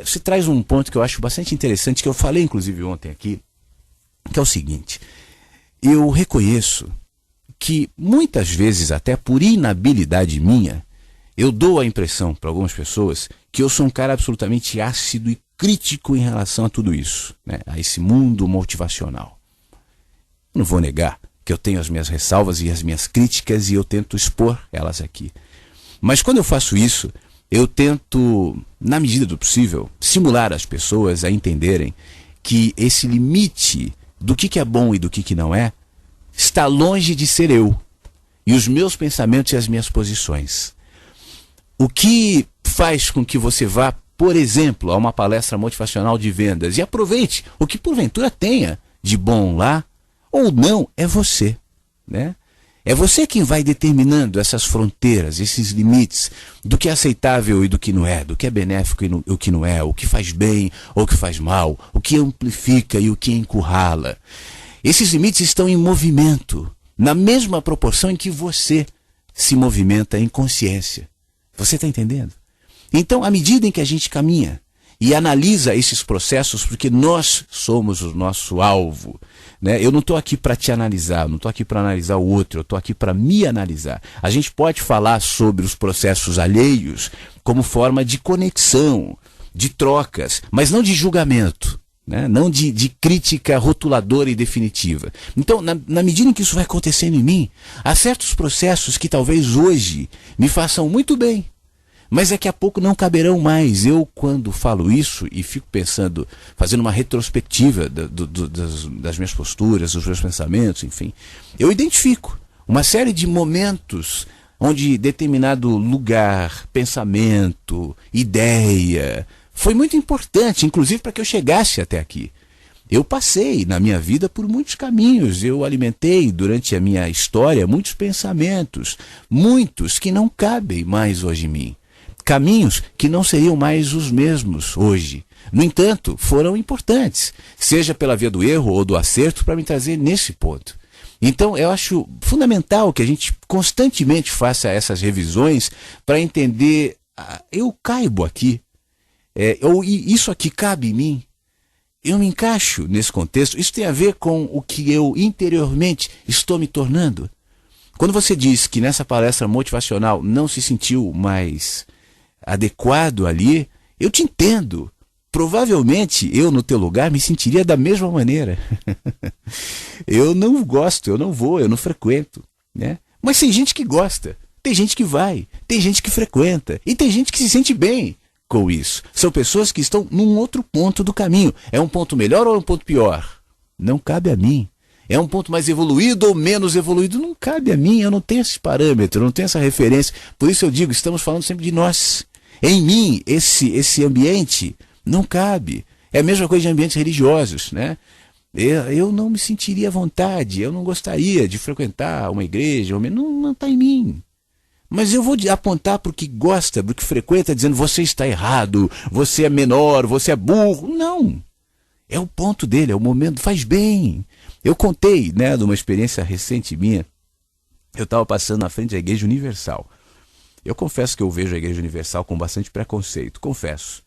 você traz um ponto que eu acho bastante interessante, que eu falei inclusive ontem aqui, que é o seguinte: eu reconheço que muitas vezes, até por inabilidade minha, eu dou a impressão para algumas pessoas que eu sou um cara absolutamente ácido e crítico em relação a tudo isso, né? A esse mundo motivacional. Não vou negar que eu tenho as minhas ressalvas e as minhas críticas e eu tento expor elas aqui. Mas quando eu faço isso, eu tento, na medida do possível, estimular as pessoas a entenderem que esse limite do que é bom e do que não é, está longe de ser eu, e os meus pensamentos e as minhas posições. O que faz com que você vá, por exemplo, a uma palestra motivacional de vendas e aproveite o que porventura tenha de bom lá, ou não, é você, né? É você quem vai determinando essas fronteiras, esses limites do que é aceitável e do que não é, do que é benéfico e o que não é, o que faz bem ou o que faz mal, o que amplifica e o que encurrala. Esses limites estão em movimento, na mesma proporção em que você se movimenta em consciência. Você está entendendo? Então, à medida em que a gente caminha e analisa esses processos, porque nós somos o nosso alvo, né? Eu não estou aqui para te analisar, não estou aqui para analisar o outro, eu estou aqui para me analisar. A gente pode falar sobre os processos alheios como forma de conexão, de trocas, mas não de julgamento, né? Não de crítica rotuladora e definitiva. Então, na medida em que isso vai acontecendo em mim, há certos processos que talvez hoje me façam muito bem, mas daqui a pouco não caberão mais. Eu, quando falo isso e fico pensando, fazendo uma retrospectiva das minhas posturas, dos meus pensamentos, enfim, eu identifico uma série de momentos onde determinado lugar, pensamento, ideia, foi muito importante, inclusive para que eu chegasse até aqui. Eu passei na minha vida por muitos caminhos, eu alimentei durante a minha história muitos pensamentos, muitos que não cabem mais hoje em mim. Caminhos que não seriam mais os mesmos hoje. No entanto, foram importantes, seja pela via do erro ou do acerto, para me trazer nesse ponto. Então, eu acho fundamental que a gente constantemente faça essas revisões para entender, eu caibo aqui, isso aqui cabe em mim, eu me encaixo nesse contexto, isso tem a ver com o que eu interiormente estou me tornando. Quando você diz que nessa palestra motivacional não se sentiu mais adequado ali, eu te entendo. Provavelmente eu no teu lugar me sentiria da mesma maneira. Eu não gosto, eu não vou, eu não frequento, né? Mas tem gente que gosta, tem gente que vai, tem gente que frequenta e tem gente que se sente bem com isso. São pessoas que estão num outro ponto do caminho. É um ponto melhor ou é um ponto pior? Não cabe a mim. É um ponto mais evoluído ou menos evoluído? Não cabe a mim, eu não tenho esse parâmetro, eu não tenho essa referência. Por isso eu digo, estamos falando sempre de nós. Em mim, esse ambiente não cabe. É a mesma coisa de ambientes religiosos, né? Eu não me sentiria à vontade, eu não gostaria de frequentar uma igreja, não está em mim. Mas eu vou apontar para o que gosta, para o que frequenta, dizendo você está errado, você é menor, você é burro. Não. É o ponto dele, é o momento, faz bem. Eu contei, né, de uma experiência recente minha. Eu estava passando na frente da Igreja Universal. Eu confesso que eu vejo a Igreja Universal com bastante preconceito, confesso.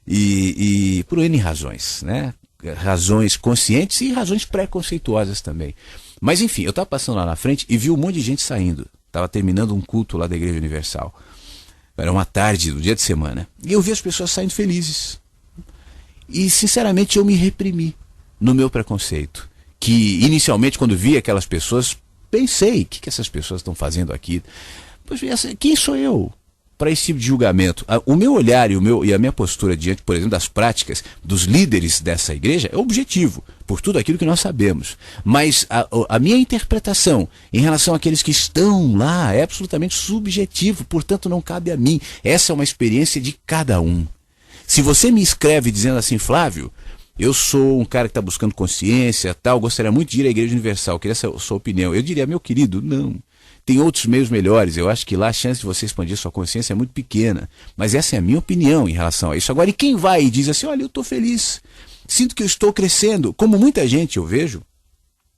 E por N razões, né? Razões conscientes e razões preconceituosas também. Mas enfim, eu estava passando lá na frente e vi um monte de gente saindo. Estava terminando um culto lá da Igreja Universal. Era uma tarde do dia de semana. E eu vi as pessoas saindo felizes. E sinceramente eu me reprimi no meu preconceito. Que inicialmente quando vi aquelas pessoas, pensei, o que essas pessoas estão fazendo aqui? Poxa, quem sou eu para esse tipo de julgamento? O meu olhar e a minha postura diante, por exemplo, das práticas dos líderes dessa igreja é objetivo, por tudo aquilo que nós sabemos. Mas a minha interpretação em relação àqueles que estão lá é absolutamente subjetivo, portanto não cabe a mim. Essa é uma experiência de cada um. Se você me escreve dizendo assim, Flávio, eu sou um cara que está buscando consciência, tal, gostaria muito de ir à Igreja Universal, queria a sua opinião. Eu diria, meu querido, não. Tem outros meios melhores. Eu acho que lá a chance de você expandir sua consciência é muito pequena. Mas essa é a minha opinião em relação a isso. Agora, e quem vai e diz assim, olha, eu estou feliz, sinto que eu estou crescendo, como muita gente eu vejo,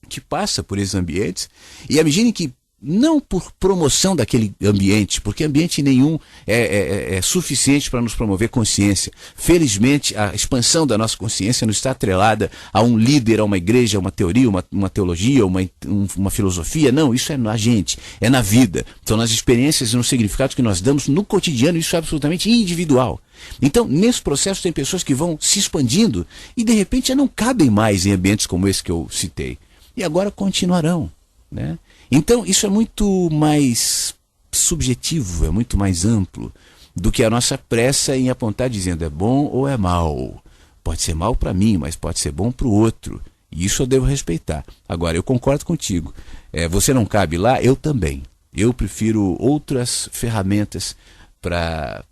que passa por esses ambientes, e à medida que, não por promoção daquele ambiente, porque ambiente nenhum é suficiente para nos promover consciência. Felizmente, a expansão da nossa consciência não está atrelada a um líder, a uma igreja, a uma teoria, uma teologia, uma filosofia. Não, isso é na gente, é na vida. São nas experiências e nos significados que nós damos no cotidiano, isso é absolutamente individual. Então, nesse processo tem pessoas que vão se expandindo e de repente já não cabem mais em ambientes como esse que eu citei. E agora continuarão, né? Então, isso é muito mais subjetivo, é muito mais amplo do que a nossa pressa em apontar dizendo é bom ou é mal. Pode ser mal para mim, mas pode ser bom para o outro. E isso eu devo respeitar. Agora, eu concordo contigo. Você não cabe lá, eu também. Eu prefiro outras ferramentas para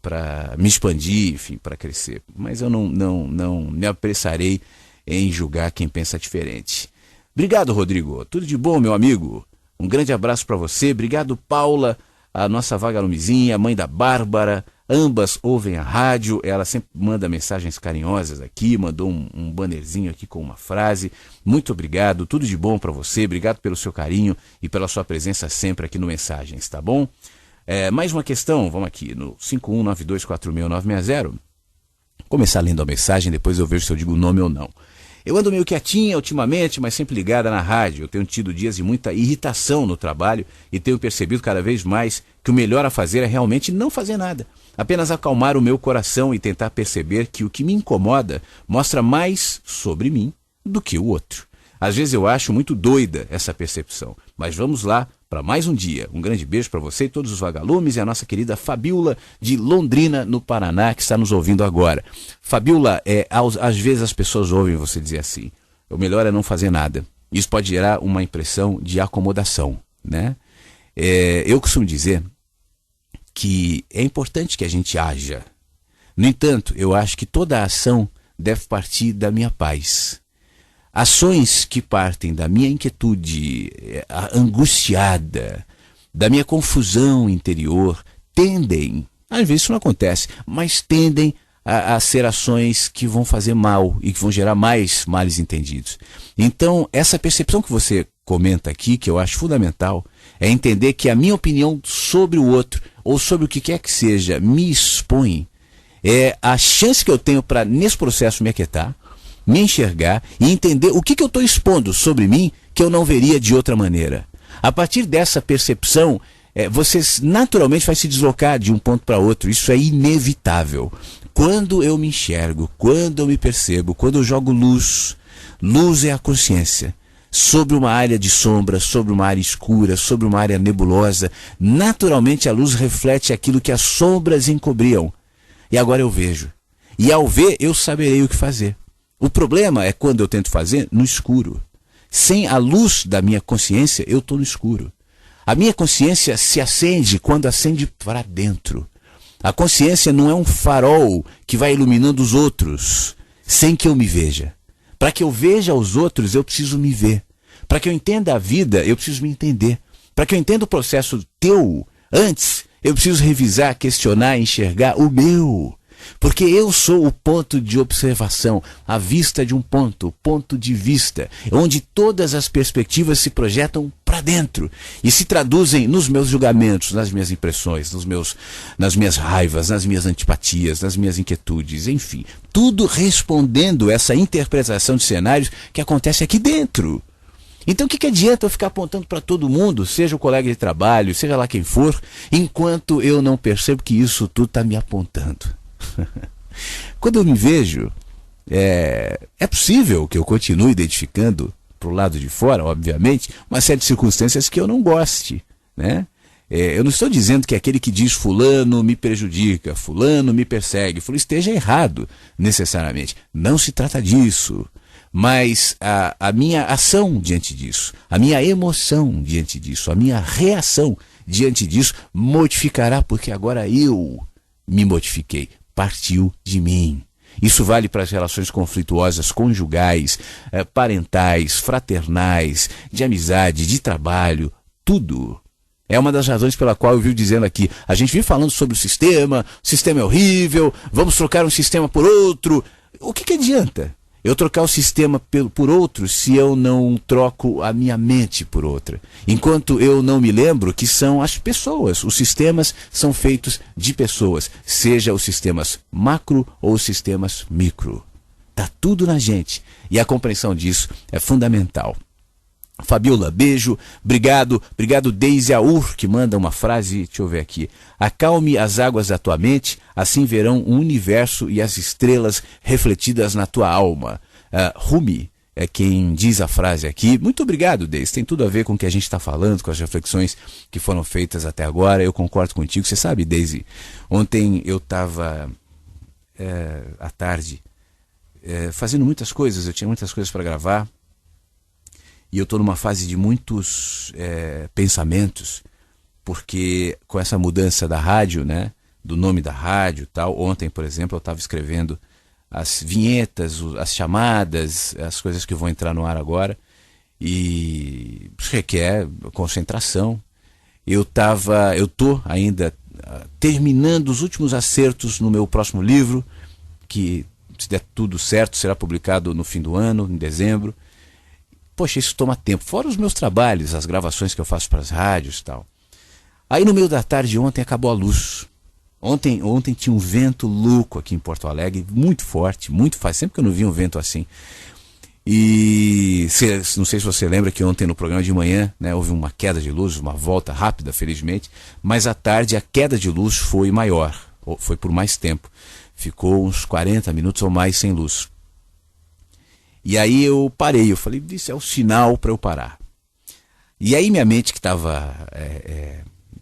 me expandir, enfim, para crescer. Mas eu não me apressarei em julgar quem pensa diferente. Obrigado, Rodrigo. Tudo de bom, meu amigo. Um grande abraço para você. Obrigado, Paula, a nossa vagalumezinha, mãe da Bárbara. Ambas ouvem a rádio. Ela sempre manda mensagens carinhosas aqui. Mandou um bannerzinho aqui com uma frase. Muito obrigado. Tudo de bom para você. Obrigado pelo seu carinho e pela sua presença sempre aqui no Mensagens, tá bom? Mais uma questão. Vamos aqui no 5192469960. Começar lendo a mensagem, depois eu vejo se eu digo o nome ou não. Eu ando meio quietinha ultimamente, mas sempre ligada na rádio. Eu tenho tido dias de muita irritação no trabalho e tenho percebido cada vez mais que o melhor a fazer é realmente não fazer nada. Apenas acalmar o meu coração e tentar perceber que o que me incomoda mostra mais sobre mim do que o outro. Às vezes eu acho muito doida essa percepção, mas vamos lá para mais um dia. Um grande beijo para você e todos os vagalumes e a nossa querida Fabiola de Londrina, no Paraná, que está nos ouvindo agora. Fabiola, às vezes as pessoas ouvem você dizer assim, o melhor é não fazer nada. Isso pode gerar uma impressão de acomodação, né? Eu costumo dizer que é importante que a gente haja. No entanto, eu acho que toda ação deve partir da minha paz. Ações que partem da minha inquietude angustiada, da minha confusão interior, tendem, às vezes isso não acontece, mas tendem a ser ações que vão fazer mal e que vão gerar mais males entendidos. Então, essa percepção que você comenta aqui, que eu acho fundamental, é entender que a minha opinião sobre o outro, ou sobre o que quer que seja, me expõe, é a chance que eu tenho para, nesse processo, me aquietar, me enxergar e entender o que eu estou expondo sobre mim que eu não veria de outra maneira. A partir dessa percepção, você naturalmente vai se deslocar de um ponto para outro. Isso é inevitável. Quando eu me enxergo, quando eu me percebo, quando eu jogo luz, luz é a consciência, sobre uma área de sombra, sobre uma área escura, sobre uma área nebulosa, naturalmente a luz reflete aquilo que as sombras encobriam. E agora eu vejo. E ao ver, eu saberei o que fazer. O problema é quando eu tento fazer no escuro. Sem a luz da minha consciência, eu estou no escuro. A minha consciência se acende quando acende para dentro. A consciência não é um farol que vai iluminando os outros, sem que eu me veja. Para que eu veja os outros, eu preciso me ver. Para que eu entenda a vida, eu preciso me entender. Para que eu entenda o processo teu, antes, eu preciso revisar, questionar, enxergar o meu. Porque eu sou o ponto de observação, a vista de um ponto, o ponto de vista, onde todas as perspectivas se projetam para dentro e se traduzem nos meus julgamentos, nas minhas impressões, nas minhas raivas, nas minhas antipatias, nas minhas inquietudes, enfim. Tudo respondendo essa interpretação de cenários que acontece aqui dentro. Então o que adianta eu ficar apontando para todo mundo, seja o colega de trabalho, seja lá quem for, enquanto eu não percebo que isso tudo está me apontando? Quando eu me vejo, é possível que eu continue identificando para o lado de fora, obviamente, uma série de circunstâncias que eu não goste, né? Eu não estou dizendo que aquele que diz fulano me prejudica, fulano me persegue, fulano esteja errado necessariamente. Não se trata disso. Mas a minha ação diante disso, a minha emoção diante disso, a minha reação diante disso modificará, porque agora eu me modifiquei. Partiu de mim. Isso vale para as relações conflituosas conjugais, parentais, fraternais, de amizade, de trabalho, tudo. É uma das razões pela qual eu vivo dizendo aqui, a gente vive falando sobre o sistema é horrível, vamos trocar um sistema por outro. O que adianta eu trocar o sistema por outro se eu não troco a minha mente por outra? Enquanto eu não me lembro que são as pessoas, os sistemas são feitos de pessoas, seja os sistemas macro ou os sistemas micro. Está tudo na gente e a compreensão disso é fundamental. Fabiola, beijo, obrigado Deise Aur, que manda uma frase, deixa eu ver aqui. Acalme as águas da tua mente, assim verão o universo e as estrelas refletidas na tua alma. Rumi é quem diz a frase aqui. Muito obrigado, Deise, tem tudo a ver com o que a gente está falando, com as reflexões que foram feitas até agora, eu concordo contigo. Você sabe, Deise, ontem eu estava à tarde fazendo muitas coisas, eu tinha muitas coisas para gravar, e eu estou numa fase de muitos pensamentos, porque com essa mudança da rádio, né, do nome da rádio e tal, ontem, por exemplo, eu estava escrevendo as vinhetas, as chamadas, as coisas que vão entrar no ar agora, e requer concentração. Eu estou ainda terminando os últimos acertos no meu próximo livro, que, se der tudo certo, será publicado no fim do ano, em dezembro. Poxa, isso toma tempo, fora os meus trabalhos, as gravações que eu faço para as rádios e tal. Aí no meio da tarde ontem acabou a luz. Ontem tinha um vento louco aqui em Porto Alegre, muito forte, sempre que eu não vi um vento assim. E não sei se você lembra que ontem no programa de manhã, né, houve uma queda de luz, uma volta rápida, felizmente, mas à tarde a queda de luz foi maior, foi por mais tempo. Ficou uns 40 minutos ou mais sem luz. E aí eu parei, eu falei, isso é o sinal para eu parar. E aí minha mente, que estava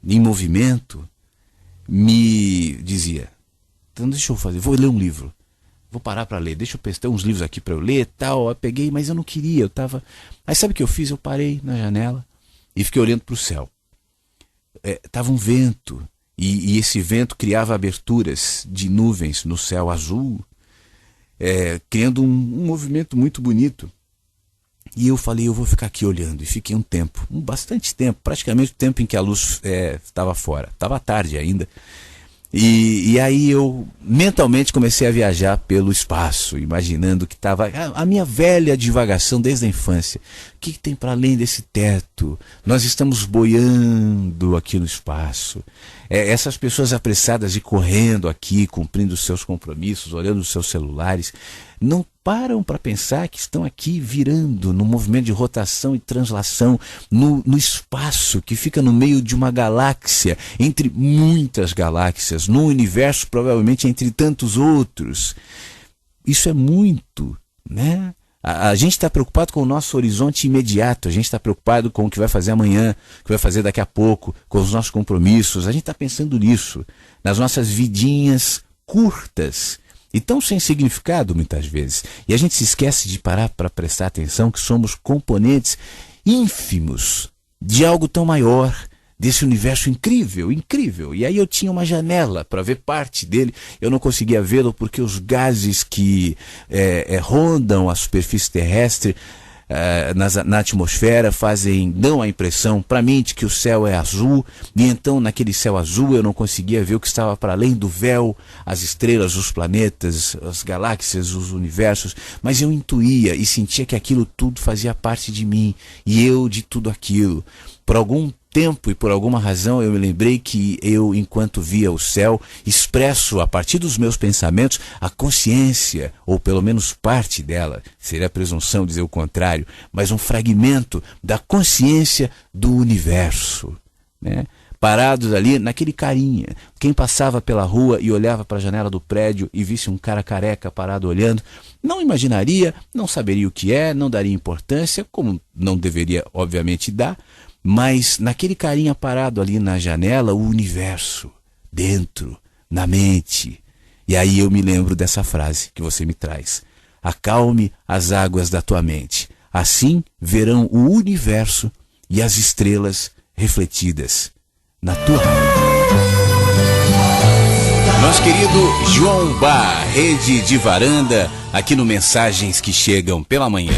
em movimento, me dizia, então deixa eu fazer, vou ler um livro, vou parar para ler, deixa eu pensar, tem uns livros aqui para eu ler e tal. Eu peguei, mas eu não queria, eu estava... Aí sabe o que eu fiz? Eu parei na janela e fiquei olhando para o céu. Tava um vento, e esse vento criava aberturas de nuvens no céu azul, criando um movimento muito bonito. E eu falei, eu vou ficar aqui olhando. E fiquei bastante tempo, praticamente o tempo em que a luz estava fora. Estava tarde ainda. E aí eu mentalmente comecei a viajar pelo espaço, imaginando que estava a minha velha divagação desde a infância. O que tem para além desse teto? Nós estamos boiando aqui no espaço. Essas pessoas apressadas e correndo aqui, cumprindo os seus compromissos, olhando os seus celulares, não param para pensar que estão aqui virando num movimento de rotação e translação no espaço que fica no meio de uma galáxia, entre muitas galáxias, num universo provavelmente entre tantos outros. Isso é muito, né? A gente está preocupado com o nosso horizonte imediato, a gente está preocupado com o que vai fazer amanhã, o que vai fazer daqui a pouco, com os nossos compromissos, a gente está pensando nisso, nas nossas vidinhas curtas e tão sem significado muitas vezes. E a gente se esquece de parar para prestar atenção que somos componentes ínfimos de algo tão maior, desse universo incrível, incrível. E aí eu tinha uma janela para ver parte dele, eu não conseguia vê-lo porque os gases que rondam a superfície terrestre na atmosfera dão a impressão para mim de que o céu é azul, e então naquele céu azul eu não conseguia ver o que estava para além do véu, as estrelas, os planetas, as galáxias, os universos, mas eu intuía e sentia que aquilo tudo fazia parte de mim, e eu de tudo aquilo. Por algum tempo e por alguma razão eu me lembrei que eu, enquanto via o céu, expresso a partir dos meus pensamentos a consciência, ou pelo menos parte dela, seria a presunção dizer o contrário, mas um fragmento da consciência do universo, né? Parados ali naquele carinha. Quem passava pela rua e olhava para a janela do prédio e visse um cara careca parado olhando, não imaginaria, não saberia o que não daria importância, como não deveria obviamente dar, mas naquele carinha parado ali na janela, o universo, dentro, na mente. E aí eu me lembro dessa frase que você me traz. Acalme as águas da tua mente. Assim verão o universo e as estrelas refletidas na tua alma. Nosso querido João Bar, rede de varanda, aqui no Mensagens que Chegam pela Manhã.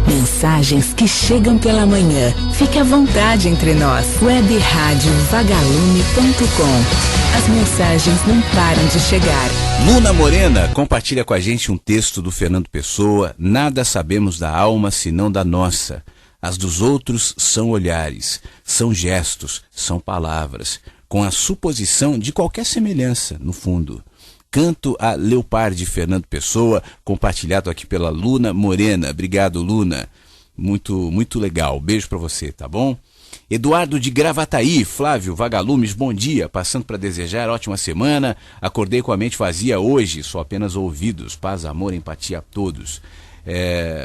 Mensagens que chegam pela manhã. Fique à vontade entre nós. Web Rádio Vagalume.com. As mensagens não param de chegar. Luna Morena compartilha com a gente um texto do Fernando Pessoa. Nada sabemos da alma senão da nossa. As dos outros são olhares, são gestos, são palavras, com a suposição de qualquer semelhança, no fundo. Canto a Leopard de Fernando Pessoa, compartilhado aqui pela Luna Morena. Obrigado, Luna. Muito legal. Beijo pra você, tá bom? Eduardo de Gravataí, Flávio Vagalumes, bom dia. Passando para desejar ótima semana. Acordei com a mente vazia hoje, só apenas ouvidos. Paz, amor, empatia a todos.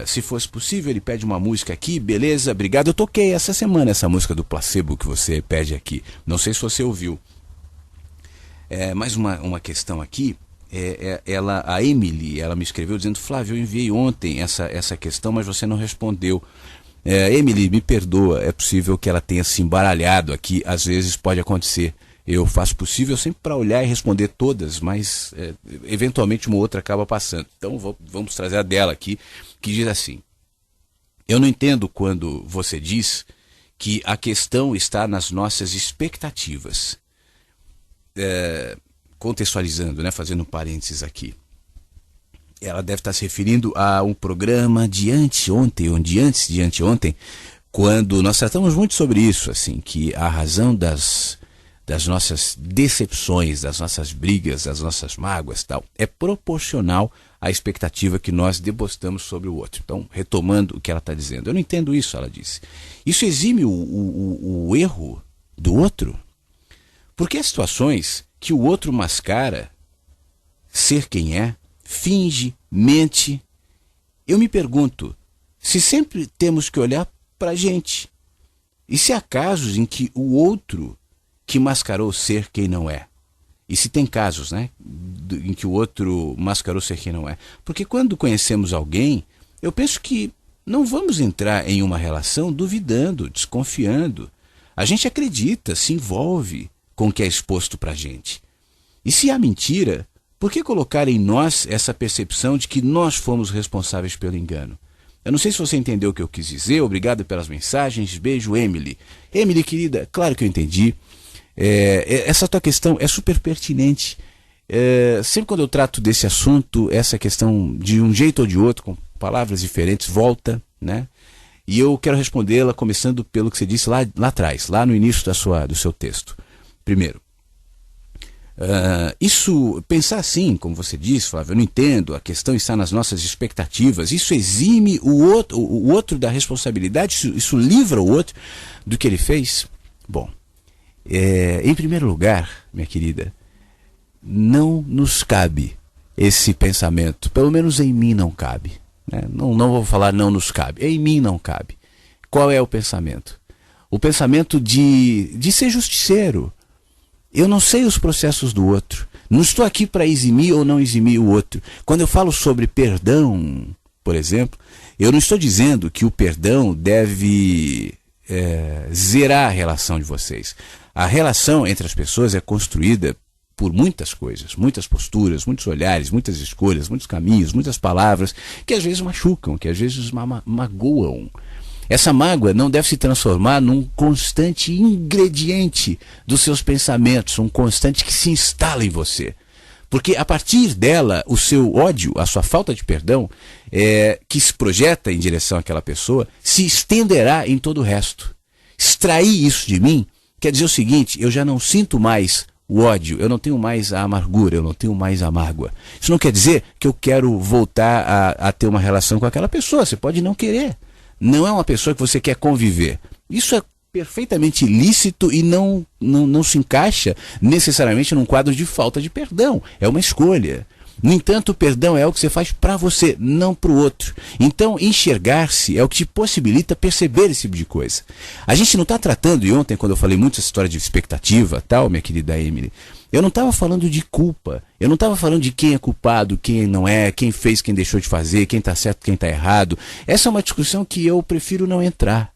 Se fosse possível, ele pede uma música aqui, beleza? Obrigado. Eu toquei essa semana essa música do Placebo que você pede aqui. Não sei se você ouviu. Mais uma questão aqui. A Emily, ela me escreveu dizendo: Flávio, eu enviei ontem essa questão, mas você não respondeu. Emily, me perdoa, é possível que ela tenha se embaralhado aqui, às vezes pode acontecer. Eu faço possível sempre para olhar e responder todas, mas eventualmente uma outra acaba passando. Então vamos trazer a dela aqui, que diz assim: eu não entendo quando você diz que a questão está nas nossas expectativas. Contextualizando, né, fazendo um parênteses aqui. Ela deve estar se referindo a um programa de anteontem, ou de antes de anteontem, quando nós tratamos muito sobre isso, assim, que a razão das nossas decepções, das nossas brigas, das nossas mágoas, tal, é proporcional à expectativa que nós depositamos sobre o outro. Então, retomando o que ela está dizendo, eu não entendo isso, ela disse. Isso exime o erro do outro? Porque há situações que o outro mascara ser quem é, finge, mente. Eu me pergunto se sempre temos que olhar para a gente. E se há casos em que o outro que mascarou ser quem não é. E se tem casos, né, em que o outro mascarou ser quem não é. Porque quando conhecemos alguém, eu penso que não vamos entrar em uma relação duvidando, desconfiando. A gente acredita, se envolve com o que é exposto para a gente. E se há mentira, por que colocar em nós essa percepção de que nós fomos responsáveis pelo engano? Eu não sei se você entendeu o que eu quis dizer. Obrigado pelas mensagens. Beijo, Emily. Emily, querida, claro que eu entendi. Essa tua questão é super pertinente. Sempre quando eu trato desse assunto, essa questão de um jeito ou de outro, com palavras diferentes, volta, né? E eu quero respondê-la começando pelo que você disse lá atrás, lá no início do seu texto. Primeiro, pensar assim, como você disse, Flávio, eu não entendo, a questão está nas nossas expectativas, isso exime o outro da responsabilidade, isso livra o outro do que ele fez? Bom, em primeiro lugar, minha querida, não nos cabe esse pensamento, pelo menos em mim não cabe, né? Não vou falar não nos cabe, em mim não cabe. Qual é o pensamento? O pensamento de ser justiceiro. Eu não sei os processos do outro. Não estou aqui para eximir ou não eximir o outro. Quando eu falo sobre perdão, por exemplo, eu não estou dizendo que o perdão deve zerar a relação de vocês. A relação entre as pessoas é construída por muitas coisas, muitas posturas, muitos olhares, muitas escolhas, muitos caminhos, muitas palavras, que às vezes machucam, que às vezes magoam. Essa mágoa não deve se transformar num constante ingrediente dos seus pensamentos, um constante que se instala em você. Porque a partir dela, o seu ódio, a sua falta de perdão, que se projeta em direção àquela pessoa, se estenderá em todo o resto. Extrair isso de mim quer dizer o seguinte: eu já não sinto mais o ódio, eu não tenho mais a amargura, eu não tenho mais a mágoa. Isso não quer dizer que eu quero voltar a ter uma relação com aquela pessoa. Você pode não querer. Não é uma pessoa que você quer conviver. Isso é perfeitamente lícito e não se encaixa necessariamente num quadro de falta de perdão. É uma escolha. No entanto, o perdão é o que você faz para você, não para o outro. Então, enxergar-se é o que te possibilita perceber esse tipo de coisa. A gente não está tratando, e ontem quando eu falei muito essa história de expectativa, tal, minha querida Emily, eu não estava falando de culpa, eu não estava falando de quem é culpado, quem não é, quem fez, quem deixou de fazer, quem está certo, quem está errado. Essa é uma discussão que eu prefiro não entrar.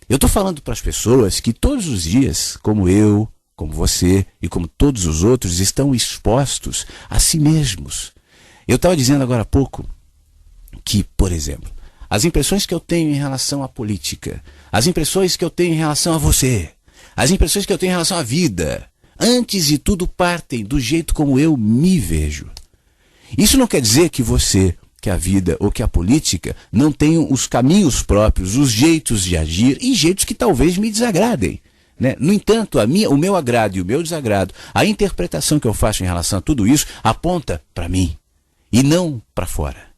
Eu estou falando para as pessoas que todos os dias, como eu, como você e como todos os outros, estão expostos a si mesmos. Eu estava dizendo agora há pouco que, por exemplo, as impressões que eu tenho em relação à política, as impressões que eu tenho em relação a você, as impressões que eu tenho em relação à vida, antes de tudo partem do jeito como eu me vejo. Isso não quer dizer que você, que a vida ou que a política não tenham os caminhos próprios, os jeitos de agir e jeitos que talvez me desagradem, né? No entanto, o meu agrado e o meu desagrado, a interpretação que eu faço em relação a tudo isso, aponta para mim e não para fora.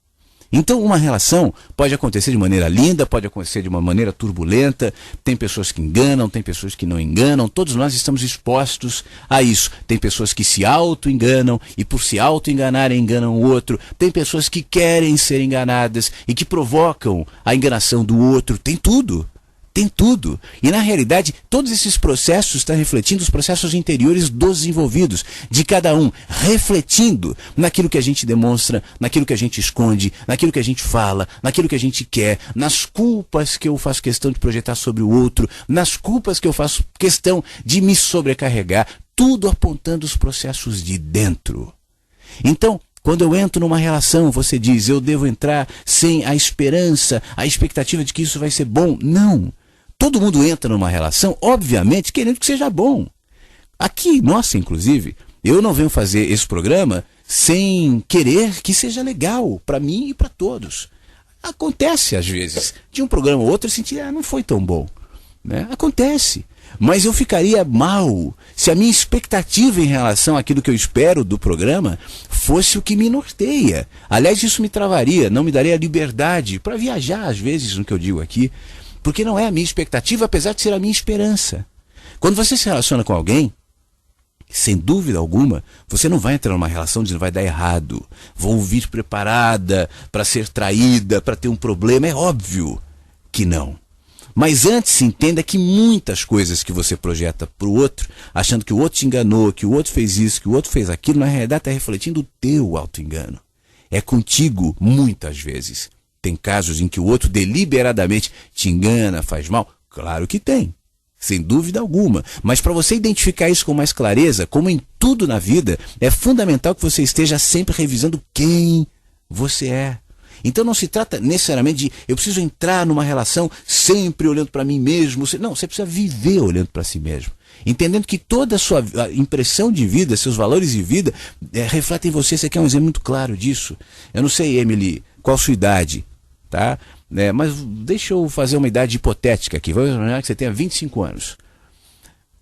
Então uma relação pode acontecer de maneira linda, pode acontecer de uma maneira turbulenta, tem pessoas que enganam, tem pessoas que não enganam, todos nós estamos expostos a isso. Tem pessoas que se auto-enganam e por se auto-enganarem enganam o outro, tem pessoas que querem ser enganadas e que provocam a enganação do outro, tem tudo. Tem tudo. E na realidade, todos esses processos estão refletindo os processos interiores dos envolvidos, de cada um, refletindo naquilo que a gente demonstra, naquilo que a gente esconde, naquilo que a gente fala, naquilo que a gente quer, nas culpas que eu faço questão de projetar sobre o outro, nas culpas que eu faço questão de me sobrecarregar, tudo apontando os processos de dentro. Então, quando eu entro numa relação, você diz, eu devo entrar sem a esperança, a expectativa de que isso vai ser bom. Não. Todo mundo entra numa relação, obviamente, querendo que seja bom. Aqui, nossa, inclusive, eu não venho fazer esse programa sem querer que seja legal para mim e para todos. Acontece, às vezes, de um programa ou outro eu sentir, não foi tão bom. Né? Acontece. Mas eu ficaria mal se a minha expectativa em relação àquilo que eu espero do programa fosse o que me norteia. Aliás, isso me travaria, não me daria liberdade para viajar, às vezes, no que eu digo aqui, porque não é a minha expectativa, apesar de ser a minha esperança. Quando você se relaciona com alguém, sem dúvida alguma, você não vai entrar numa relação dizendo vai dar errado, vou vir preparada para ser traída, para ter um problema. É óbvio que não. Mas antes entenda que muitas coisas que você projeta para o outro, achando que o outro te enganou, que o outro fez isso, que o outro fez aquilo, na realidade está refletindo o teu auto-engano. É contigo muitas vezes. Tem casos em que o outro deliberadamente te engana, faz mal? Claro que tem, sem dúvida alguma. Mas para você identificar isso com mais clareza, como em tudo na vida, é fundamental que você esteja sempre revisando quem você é. Então não se trata necessariamente de eu preciso entrar numa relação sempre olhando para mim mesmo. Não, você precisa viver olhando para si mesmo. Entendendo que toda a sua impressão de vida, seus valores de vida, refletem em você. Você quer um exemplo muito claro disso? Eu não sei, Emily, qual a sua idade, tá? Mas deixa eu fazer uma idade hipotética aqui. Vamos imaginar que você tenha 25 anos.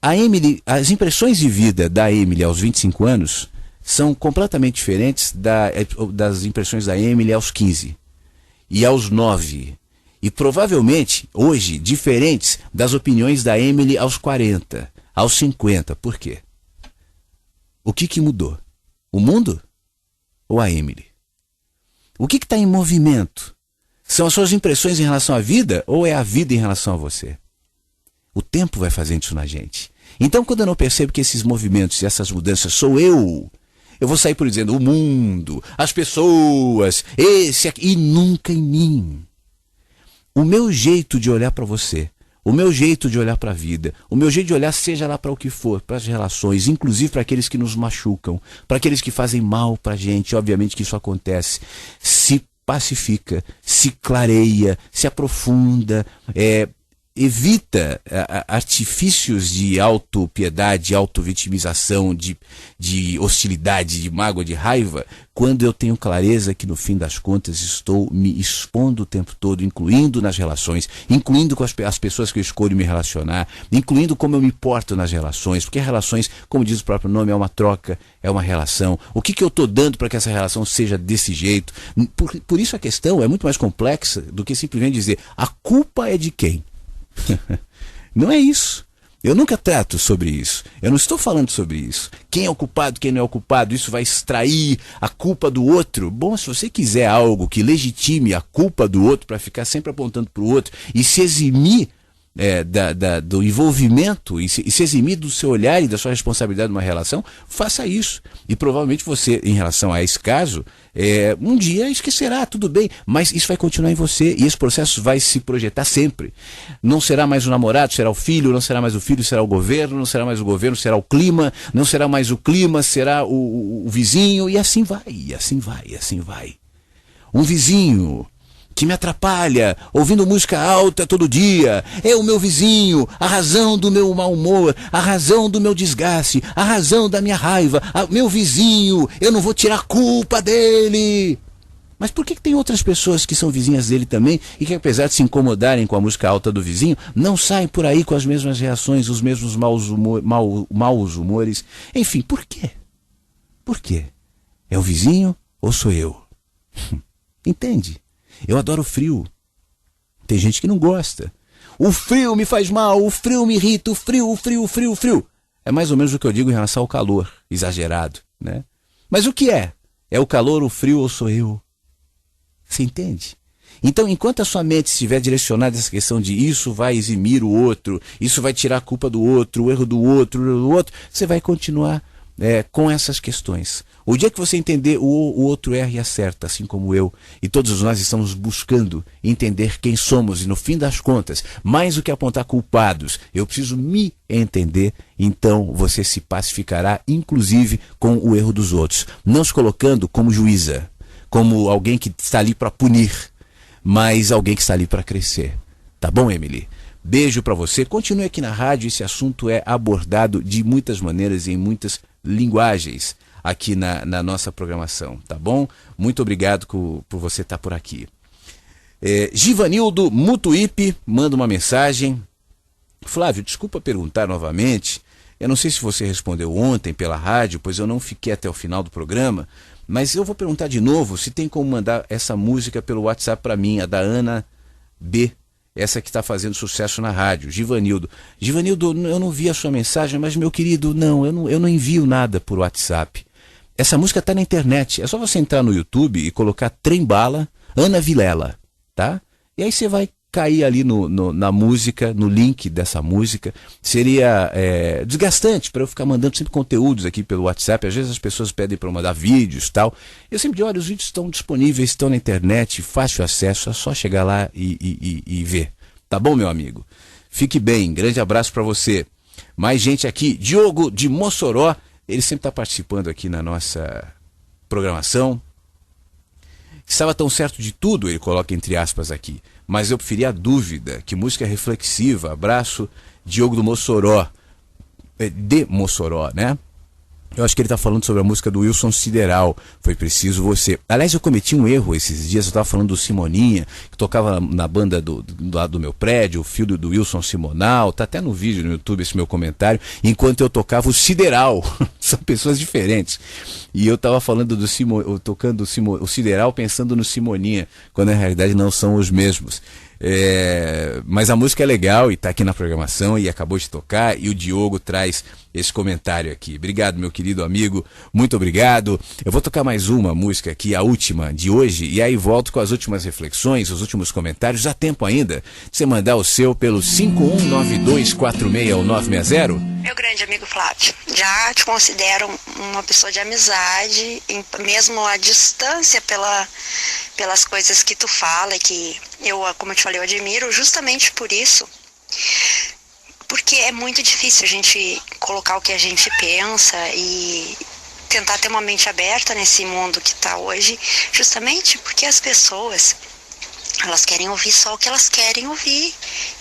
A Emily, as impressões de vida da Emily aos 25 anos são completamente diferentes das impressões da Emily aos 15 e aos 9. E provavelmente, hoje, diferentes das opiniões da Emily aos 40, aos 50. Por quê? O que mudou? O mundo ou a Emily? O que está em movimento? São as suas impressões em relação à vida ou é a vida em relação a você? O tempo vai fazendo isso na gente. Então, quando eu não percebo que esses movimentos e essas mudanças sou eu vou sair por dizendo o mundo, as pessoas, esse aqui, e nunca em mim. O meu jeito de olhar para você, o meu jeito de olhar para a vida, o meu jeito de olhar seja lá para o que for, para as relações, inclusive para aqueles que nos machucam, para aqueles que fazem mal para a gente, obviamente que isso acontece, se pacifica, se clareia, se aprofunda, evita artifícios de autopiedade, autovitimização, de hostilidade, de mágoa, de raiva, quando eu tenho clareza que no fim das contas estou me expondo o tempo todo, incluindo nas relações, incluindo com as pessoas que eu escolho me relacionar, incluindo como eu me porto nas relações, porque relações, como diz o próprio nome, é uma troca, é uma relação. O que eu estou dando para que essa relação seja desse jeito? Por isso a questão é muito mais complexa do que simplesmente dizer a culpa é de quem? Não é isso. Eu nunca trato sobre isso. Eu não estou falando sobre isso. Quem é o culpado, quem não é o culpado, isso vai extrair a culpa do outro. Bom, se você quiser algo que legitime a culpa do outro para ficar sempre apontando para o outro e se eximir do envolvimento e se eximir do seu olhar e da sua responsabilidade numa relação, faça isso. E provavelmente você, em relação a esse caso, um dia esquecerá, tudo bem, mas isso vai continuar em você e esse processo vai se projetar sempre. Não será mais o namorado, será o filho, não será mais o filho, será o governo, não será mais o governo, será o clima, não será mais o clima, será o vizinho, e assim vai, e assim vai, e assim vai. Um vizinho que me atrapalha, ouvindo música alta todo dia, é o meu vizinho, a razão do meu mau humor, a razão do meu desgaste, a razão da minha raiva, meu vizinho, eu não vou tirar a culpa dele. Mas por que tem outras pessoas que são vizinhas dele também e que, apesar de se incomodarem com a música alta do vizinho, não saem por aí com as mesmas reações, os mesmos maus humores? Enfim, por quê? Por quê? É o vizinho ou sou eu? Entende? Eu adoro frio. Tem gente que não gosta. O frio me faz mal, o frio me irrita, o frio. É mais ou menos o que eu digo em relação ao calor, exagerado, né? Mas o que é? É o calor, o frio ou sou eu? Você entende? Então, enquanto a sua mente estiver direcionada a essa questão de isso vai eximir o outro, isso vai tirar a culpa do outro, o erro do outro, você vai continuar com essas questões. O dia que você entender o outro erra e acerta, assim como eu, e todos nós estamos buscando entender quem somos, e no fim das contas, mais do que apontar culpados, eu preciso me entender, então você se pacificará, inclusive com o erro dos outros, não se colocando como juíza, como alguém que está ali para punir, mas alguém que está ali para crescer. Tá bom, Emily? Beijo para você. Continue aqui na rádio. Esse assunto é abordado de muitas maneiras e em muitas linguagens aqui na nossa programação, tá bom? Muito obrigado por você estar por aqui. Givanildo Mutuípe manda uma mensagem. Flávio, desculpa perguntar novamente. Eu não sei se você respondeu ontem pela rádio, pois eu não fiquei até o final do programa, mas eu vou perguntar de novo se tem como mandar essa música pelo WhatsApp para mim, a da Ana B. Essa que está fazendo sucesso na rádio, Givanildo. Givanildo, eu não vi a sua mensagem, mas meu querido, eu não envio nada por WhatsApp. Essa música está na internet. É só você entrar no YouTube e colocar Trem Bala, Ana Vilela, tá? E aí você vai cair ali na música, no link dessa música. Seria desgastante para eu ficar mandando sempre conteúdos aqui pelo WhatsApp. Às vezes as pessoas pedem para eu mandar vídeos e tal. Eu sempre digo, olha, os vídeos estão disponíveis, estão na internet, fácil acesso, é só chegar lá e ver. Tá bom, meu amigo? Fique bem, grande abraço para você. Mais gente aqui, Diogo de Mossoró, ele sempre está participando aqui na nossa programação. Estava tão certo de tudo, ele coloca entre aspas aqui, mas eu preferi a dúvida. Que música reflexiva. Abraço, Diogo do Mossoró. De Mossoró, né? Eu acho que ele está falando sobre a música do Wilson Sideral, Foi Preciso Você. Aliás, eu cometi um erro esses dias, eu estava falando do Simoninha, que tocava na banda do lado do meu prédio, o filho do Wilson Simonal, tá até no vídeo no YouTube esse meu comentário, enquanto eu tocava o Sideral. São pessoas diferentes. E eu estava falando tocando o Sideral pensando no Simoninha, quando na realidade não são os mesmos. Mas a música é legal e está aqui na programação e acabou de tocar, e o Diogo traz esse comentário aqui. Obrigado, meu querido amigo, muito obrigado. Eu vou tocar mais uma música aqui, a última de hoje, e aí volto com as últimas reflexões, os últimos comentários. Dá tempo ainda de você mandar o seu pelo 5192461960. Meu grande amigo Flávio, já te considero uma pessoa de amizade, mesmo à distância pelas coisas que tu fala, e que eu, como eu te falei, eu admiro justamente por isso, porque é muito difícil a gente colocar o que a gente pensa e tentar ter uma mente aberta nesse mundo que está hoje, justamente porque as pessoas, elas querem ouvir só o que elas querem ouvir.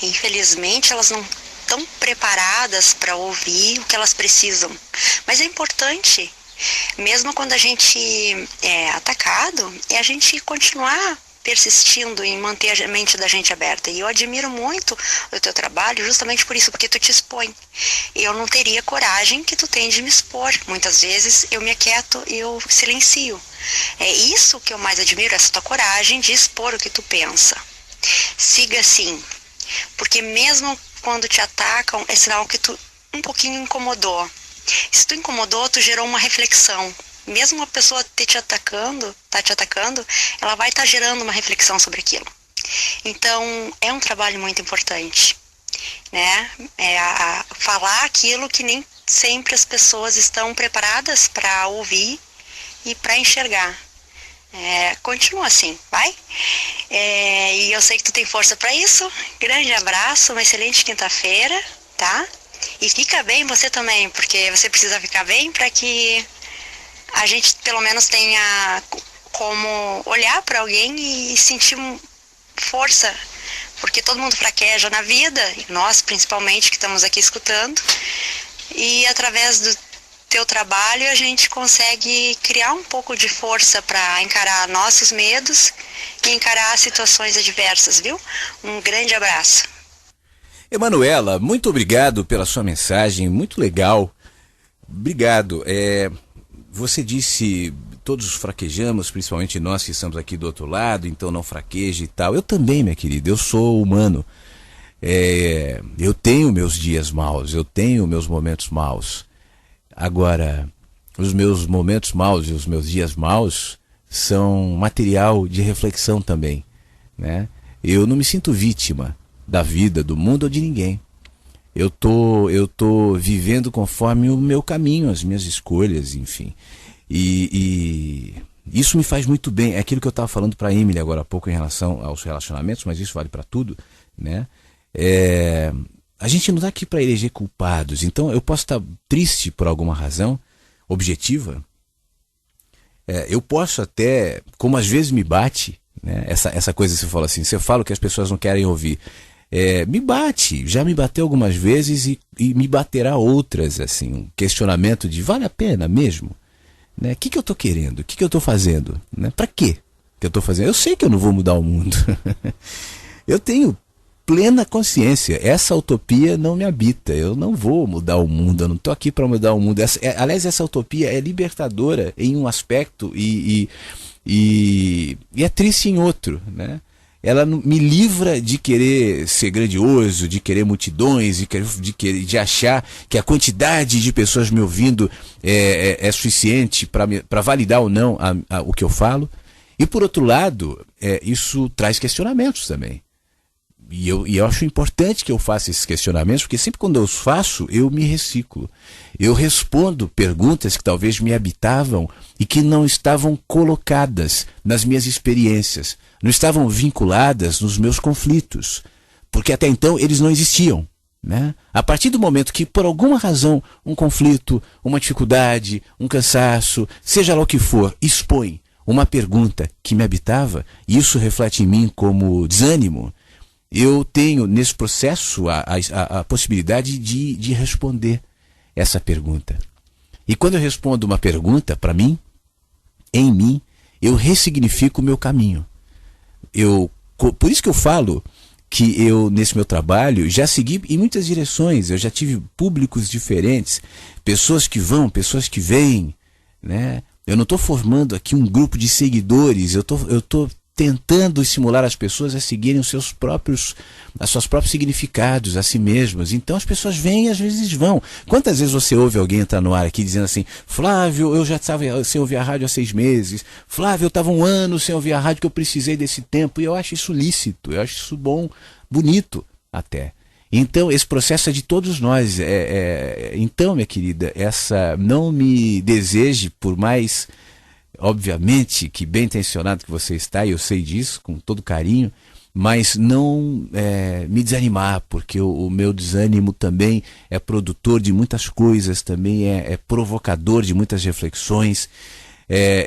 Infelizmente, elas não estão preparadas para ouvir o que elas precisam. Mas é importante, mesmo quando a gente é atacado, é a gente continuar persistindo em manter a mente da gente aberta. E eu admiro muito o teu trabalho justamente por isso, porque tu te expõe. Eu não teria coragem que tu tem de me expor. Muitas vezes eu me aquieto e eu silencio. É isso que eu mais admiro, essa tua coragem de expor o que tu pensa. Siga assim, porque mesmo quando te atacam, é sinal que tu um pouquinho incomodou. Se tu incomodou, tu gerou uma reflexão. Mesmo a pessoa tá te atacando, ela vai estar gerando uma reflexão sobre aquilo. Então, é um trabalho muito importante. né? A falar aquilo que nem sempre as pessoas estão preparadas para ouvir e para enxergar. Continua assim, vai? E eu sei que tu tem força para isso. Grande abraço, uma excelente quinta-feira, tá? E fica bem você também, porque você precisa ficar bem para que a gente pelo menos tenha como olhar para alguém e sentir força, porque todo mundo fraqueja na vida, e nós principalmente que estamos aqui escutando, e através do teu trabalho a gente consegue criar um pouco de força para encarar nossos medos e encarar situações adversas, viu? Um grande abraço. Emanuela, muito obrigado pela sua mensagem, muito legal. Obrigado. Você disse, todos fraquejamos, principalmente nós que estamos aqui do outro lado, então não fraqueje e tal. Eu também, minha querida, eu sou humano. Eu tenho meus dias maus, eu tenho meus momentos maus. Agora, os meus momentos maus e os meus dias maus são material de reflexão também, né? Eu não me sinto vítima da vida, do mundo ou de ninguém. Eu tô vivendo conforme o meu caminho, as minhas escolhas, enfim. E isso me faz muito bem. É aquilo que eu estava falando para a Emily agora há pouco em relação aos relacionamentos, mas isso vale para tudo, né? A gente não está aqui para eleger culpados. Então eu posso estar triste por alguma razão objetiva. Eu posso até, como às vezes me bate, né? Essa coisa que você fala assim, você fala o que as pessoas não querem ouvir. Me bate, já me bateu algumas vezes e me baterá outras, assim, um questionamento de vale a pena mesmo? Né? O que eu estou querendo? O que eu estou fazendo? Né? Para quê que eu estou fazendo? Eu sei que eu não vou mudar o mundo. Eu tenho plena consciência, essa utopia não me habita, eu não vou mudar o mundo, eu não estou aqui para mudar o mundo. Aliás, essa utopia é libertadora em um aspecto e é triste em outro, né? Ela me livra de querer ser grandioso, de querer multidões, de achar que a quantidade de pessoas me ouvindo é suficiente para validar ou não o que eu falo. E por outro lado, isso traz questionamentos também. E eu acho importante que eu faça esses questionamentos, porque sempre quando eu os faço, eu me reciclo. Eu respondo perguntas que talvez me habitavam e que não estavam colocadas nas minhas experiências, não estavam vinculadas nos meus conflitos, porque até então eles não existiam, né? A partir do momento que, por alguma razão, um conflito, uma dificuldade, um cansaço, seja lá o que for, expõe uma pergunta que me habitava, e isso reflete em mim como desânimo, eu tenho nesse processo a possibilidade de responder essa pergunta. E quando eu respondo uma pergunta para mim, em mim, eu ressignifico o meu caminho. Por isso que eu falo que eu, nesse meu trabalho, já segui em muitas direções. Eu já tive públicos diferentes, pessoas que vão, pessoas que vêm, né? Eu não estou formando aqui um grupo de seguidores, eu tô tentando estimular as pessoas a seguirem os seus próprios significados, a si mesmas. Então as pessoas vêm e às vezes vão. Quantas vezes você ouve alguém entrar no ar aqui dizendo assim, Flávio, eu já estava sem ouvir a rádio há 6 meses, Flávio, eu estava 1 ano sem ouvir a rádio que eu precisei desse tempo, e eu acho isso lícito, eu acho isso bom, bonito até. Então esse processo é de todos nós. Então, minha querida, não me deseje, por mais obviamente que bem intencionado que você está, e eu sei disso, com todo carinho, mas não me desanimar, porque o meu desânimo também é produtor de muitas coisas, também é provocador de muitas reflexões.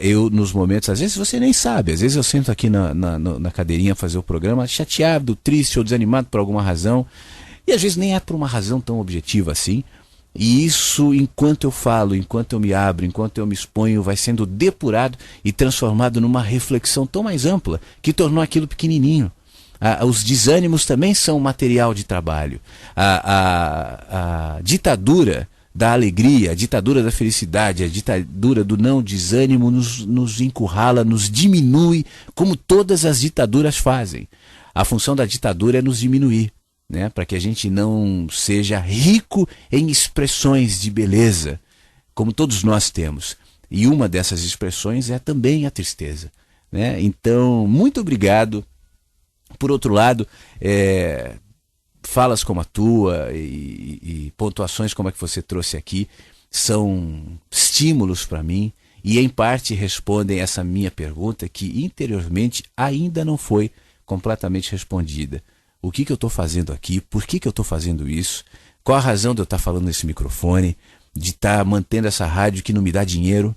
Eu, nos momentos, às vezes você nem sabe, às vezes eu sento aqui na cadeirinha fazer o programa chateado, triste ou desanimado por alguma razão, e às vezes nem é por uma razão tão objetiva assim. E isso, enquanto eu falo, enquanto eu me abro, enquanto eu me exponho, vai sendo depurado e transformado numa reflexão tão mais ampla, que tornou aquilo pequenininho. Os desânimos também são material de trabalho. A ditadura da alegria, a ditadura da felicidade, a ditadura do não desânimo nos encurrala, nos diminui, como todas as ditaduras fazem. A função da ditadura é nos diminuir, né, para que a gente não seja rico em expressões de beleza, como todos nós temos. E uma dessas expressões é também a tristeza, né? Então, muito obrigado. Por outro lado, falas como a tua e pontuações como a que você trouxe aqui são estímulos para mim e em parte respondem essa minha pergunta que interiormente ainda não foi completamente respondida. O que eu estou fazendo aqui? Por que eu estou fazendo isso? Qual a razão de eu estar falando nesse microfone? De estar mantendo essa rádio que não me dá dinheiro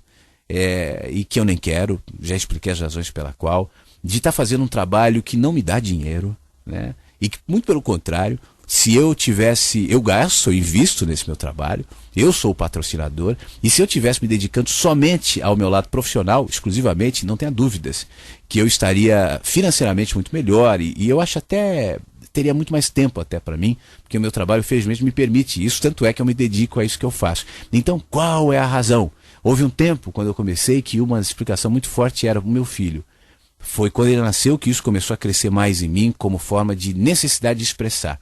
e que eu nem quero, já expliquei as razões pela qual. De estar fazendo um trabalho que não me dá dinheiro, né? E que, muito pelo contrário, se eu tivesse, eu gasto, eu invisto nesse meu trabalho, eu sou o patrocinador, e se eu tivesse me dedicando somente ao meu lado profissional, exclusivamente, não tenha dúvidas, que eu estaria financeiramente muito melhor, e eu acho até, teria muito mais tempo até para mim, porque o meu trabalho, felizmente, me permite isso, tanto é que eu me dedico a isso que eu faço. Então, qual é a razão? Houve um tempo, quando eu comecei, que uma explicação muito forte era o meu filho. Foi quando ele nasceu que isso começou a crescer mais em mim como forma de necessidade de expressar.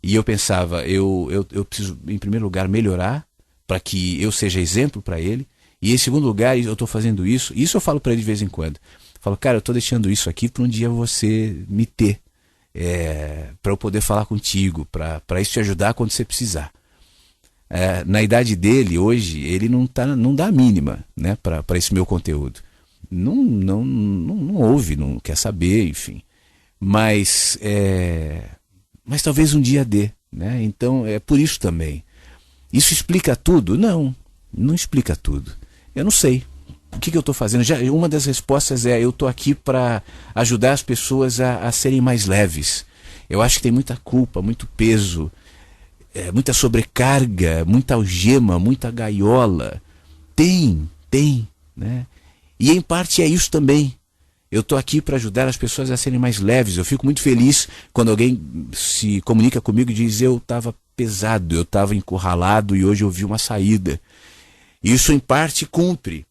E eu pensava, eu preciso, em primeiro lugar, melhorar para que eu seja exemplo para ele. E em segundo lugar, eu estou fazendo isso. Isso eu falo para ele de vez em quando. Falo, cara, eu estou deixando isso aqui para um dia você me ter. Para eu poder falar contigo, para isso te ajudar quando você precisar. Na idade dele, hoje, ele não dá a mínima, né, para esse meu conteúdo. Não ouve, não quer saber, enfim. Mas talvez um dia dê, né? Então é por isso também. Isso explica tudo? Não explica tudo. Eu não sei. O que eu estou fazendo? Uma das respostas eu estou aqui para ajudar as pessoas a serem mais leves. Eu acho que tem muita culpa, muito peso, muita sobrecarga, muita algema, muita gaiola. Tem, né? E em parte é isso também. Eu estou aqui para ajudar as pessoas a serem mais leves. Eu fico muito feliz quando alguém se comunica comigo e diz, eu estava pesado, eu estava encurralado e hoje eu vi uma saída. Isso em parte cumpre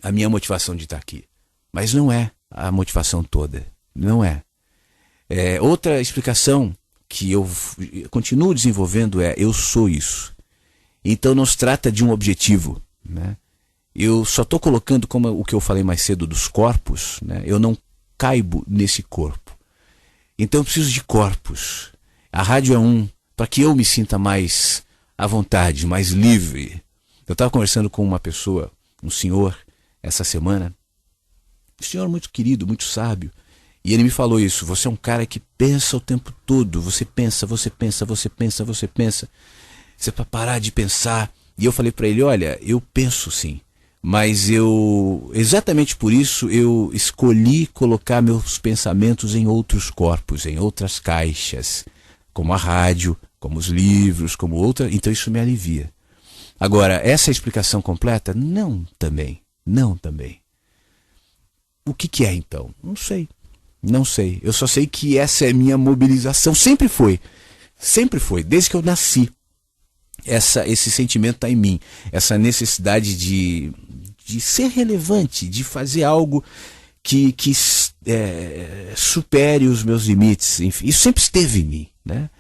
a minha motivação de estar aqui. Mas não é a motivação toda. Não é. Outra explicação que eu continuo desenvolvendo eu sou isso. Então não se trata de um objetivo, né? Eu só estou colocando, como o que eu falei mais cedo dos corpos, né? Eu não caibo nesse corpo. Então eu preciso de corpos. A rádio é para que eu me sinta mais à vontade, mais livre. Eu estava conversando com uma pessoa, um senhor, essa semana. Um senhor muito querido, muito sábio. E ele me falou isso. Você é um cara que pensa o tempo todo. Você pensa. Você para parar de pensar. E eu falei para ele, olha, eu penso sim. Mas exatamente por isso, eu escolhi colocar meus pensamentos em outros corpos, em outras caixas, como a rádio, como os livros, como outra, então isso me alivia. Agora, essa explicação completa? Não também. O que é então? Não sei. Eu só sei que essa é minha mobilização, sempre foi, desde que eu nasci. Esse sentimento está em mim, essa necessidade de ser relevante, de fazer algo que supere os meus limites, enfim, isso sempre esteve em mim, né?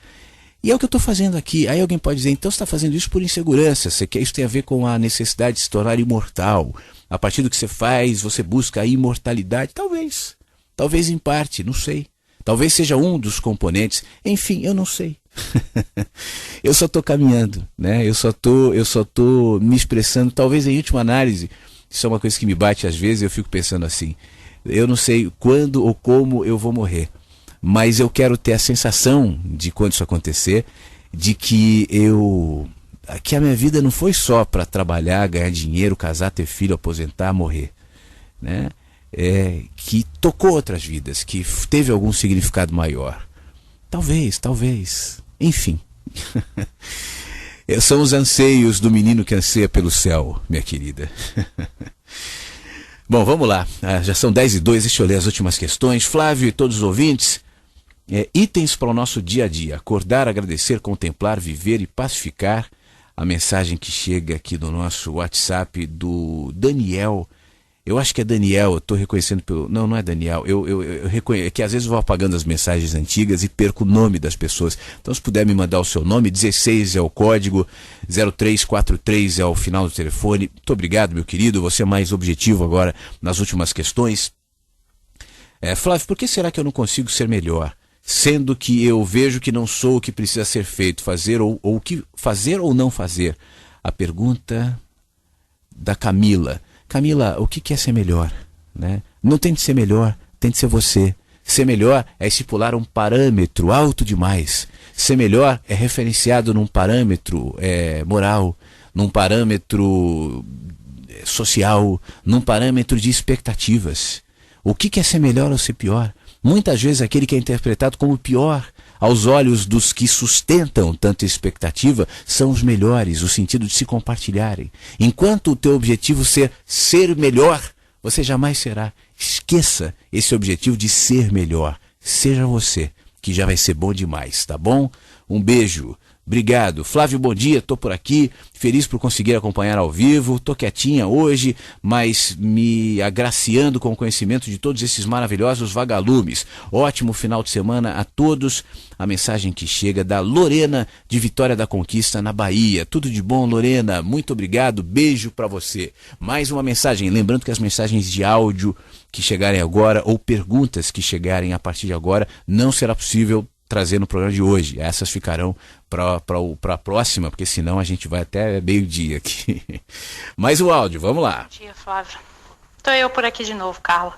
E é o que eu estou fazendo aqui. Aí alguém pode dizer, então você está fazendo isso por insegurança, você quer, isso tem a ver com a necessidade de se tornar imortal, a partir do que você faz, você busca a imortalidade, talvez em parte, não sei, talvez seja um dos componentes, enfim, eu não sei. Eu só estou caminhando, né? Eu só tô me expressando, talvez em última análise, isso é uma coisa que me bate às vezes, eu fico pensando assim, eu não sei quando ou como eu vou morrer, mas eu quero ter a sensação de quando isso acontecer, de que a minha vida não foi só para trabalhar, ganhar dinheiro, casar, ter filho, aposentar, morrer, né? Que tocou outras vidas, que teve algum significado maior. Talvez. Enfim. São os anseios do menino que anseia pelo céu, minha querida. Bom, vamos lá. Já são 10h02, deixa eu ler as últimas questões. Flávio e todos os ouvintes. Itens para o nosso dia a dia. Acordar, agradecer, contemplar, viver e pacificar. A mensagem que chega aqui no nosso WhatsApp do Daniel. Eu acho que é Daniel, eu estou reconhecendo pelo... Não é Daniel. Eu reconheço, que às vezes eu vou apagando as mensagens antigas e perco o nome das pessoas. Então se puder me mandar o seu nome, 16 é o código, 0343 é o final do telefone. Muito obrigado, meu querido, você é mais objetivo agora nas últimas questões. Flávio, por que será que eu não consigo ser melhor? sendo que eu vejo que não sou o que precisa ser feito, fazer ou que fazer ou não fazer. A pergunta da Camila. Camila, o que é ser melhor? Né? Não tem de ser melhor, tem de ser você. Ser melhor é estipular um parâmetro alto demais. Ser melhor é referenciado num parâmetro moral, num parâmetro social, num parâmetro de expectativas. O que é ser melhor ou ser pior? Muitas vezes aquele que é interpretado como pior aos olhos dos que sustentam tanta expectativa são os melhores, o sentido de se compartilharem. Enquanto o teu objetivo ser melhor, você jamais será. Esqueça esse objetivo de ser melhor. Seja você, que já vai ser bom demais, tá bom? Um beijo. Obrigado. Flávio, bom dia, tô por aqui, feliz por conseguir acompanhar ao vivo, tô quietinha hoje, mas me agraciando com o conhecimento de todos esses maravilhosos vagalumes. Ótimo final de semana a todos. A mensagem que chega da Lorena, de Vitória da Conquista, na Bahia. Tudo de bom, Lorena, muito obrigado, beijo pra você. Mais uma mensagem, lembrando que as mensagens de áudio que chegarem agora, ou perguntas que chegarem a partir de agora, não será possível trazer no programa de hoje. Essas ficarão para a próxima, porque senão a gente vai até meio-dia aqui. Mais o áudio, vamos lá. Bom dia, Flávio. Estou eu por aqui de novo, Carla.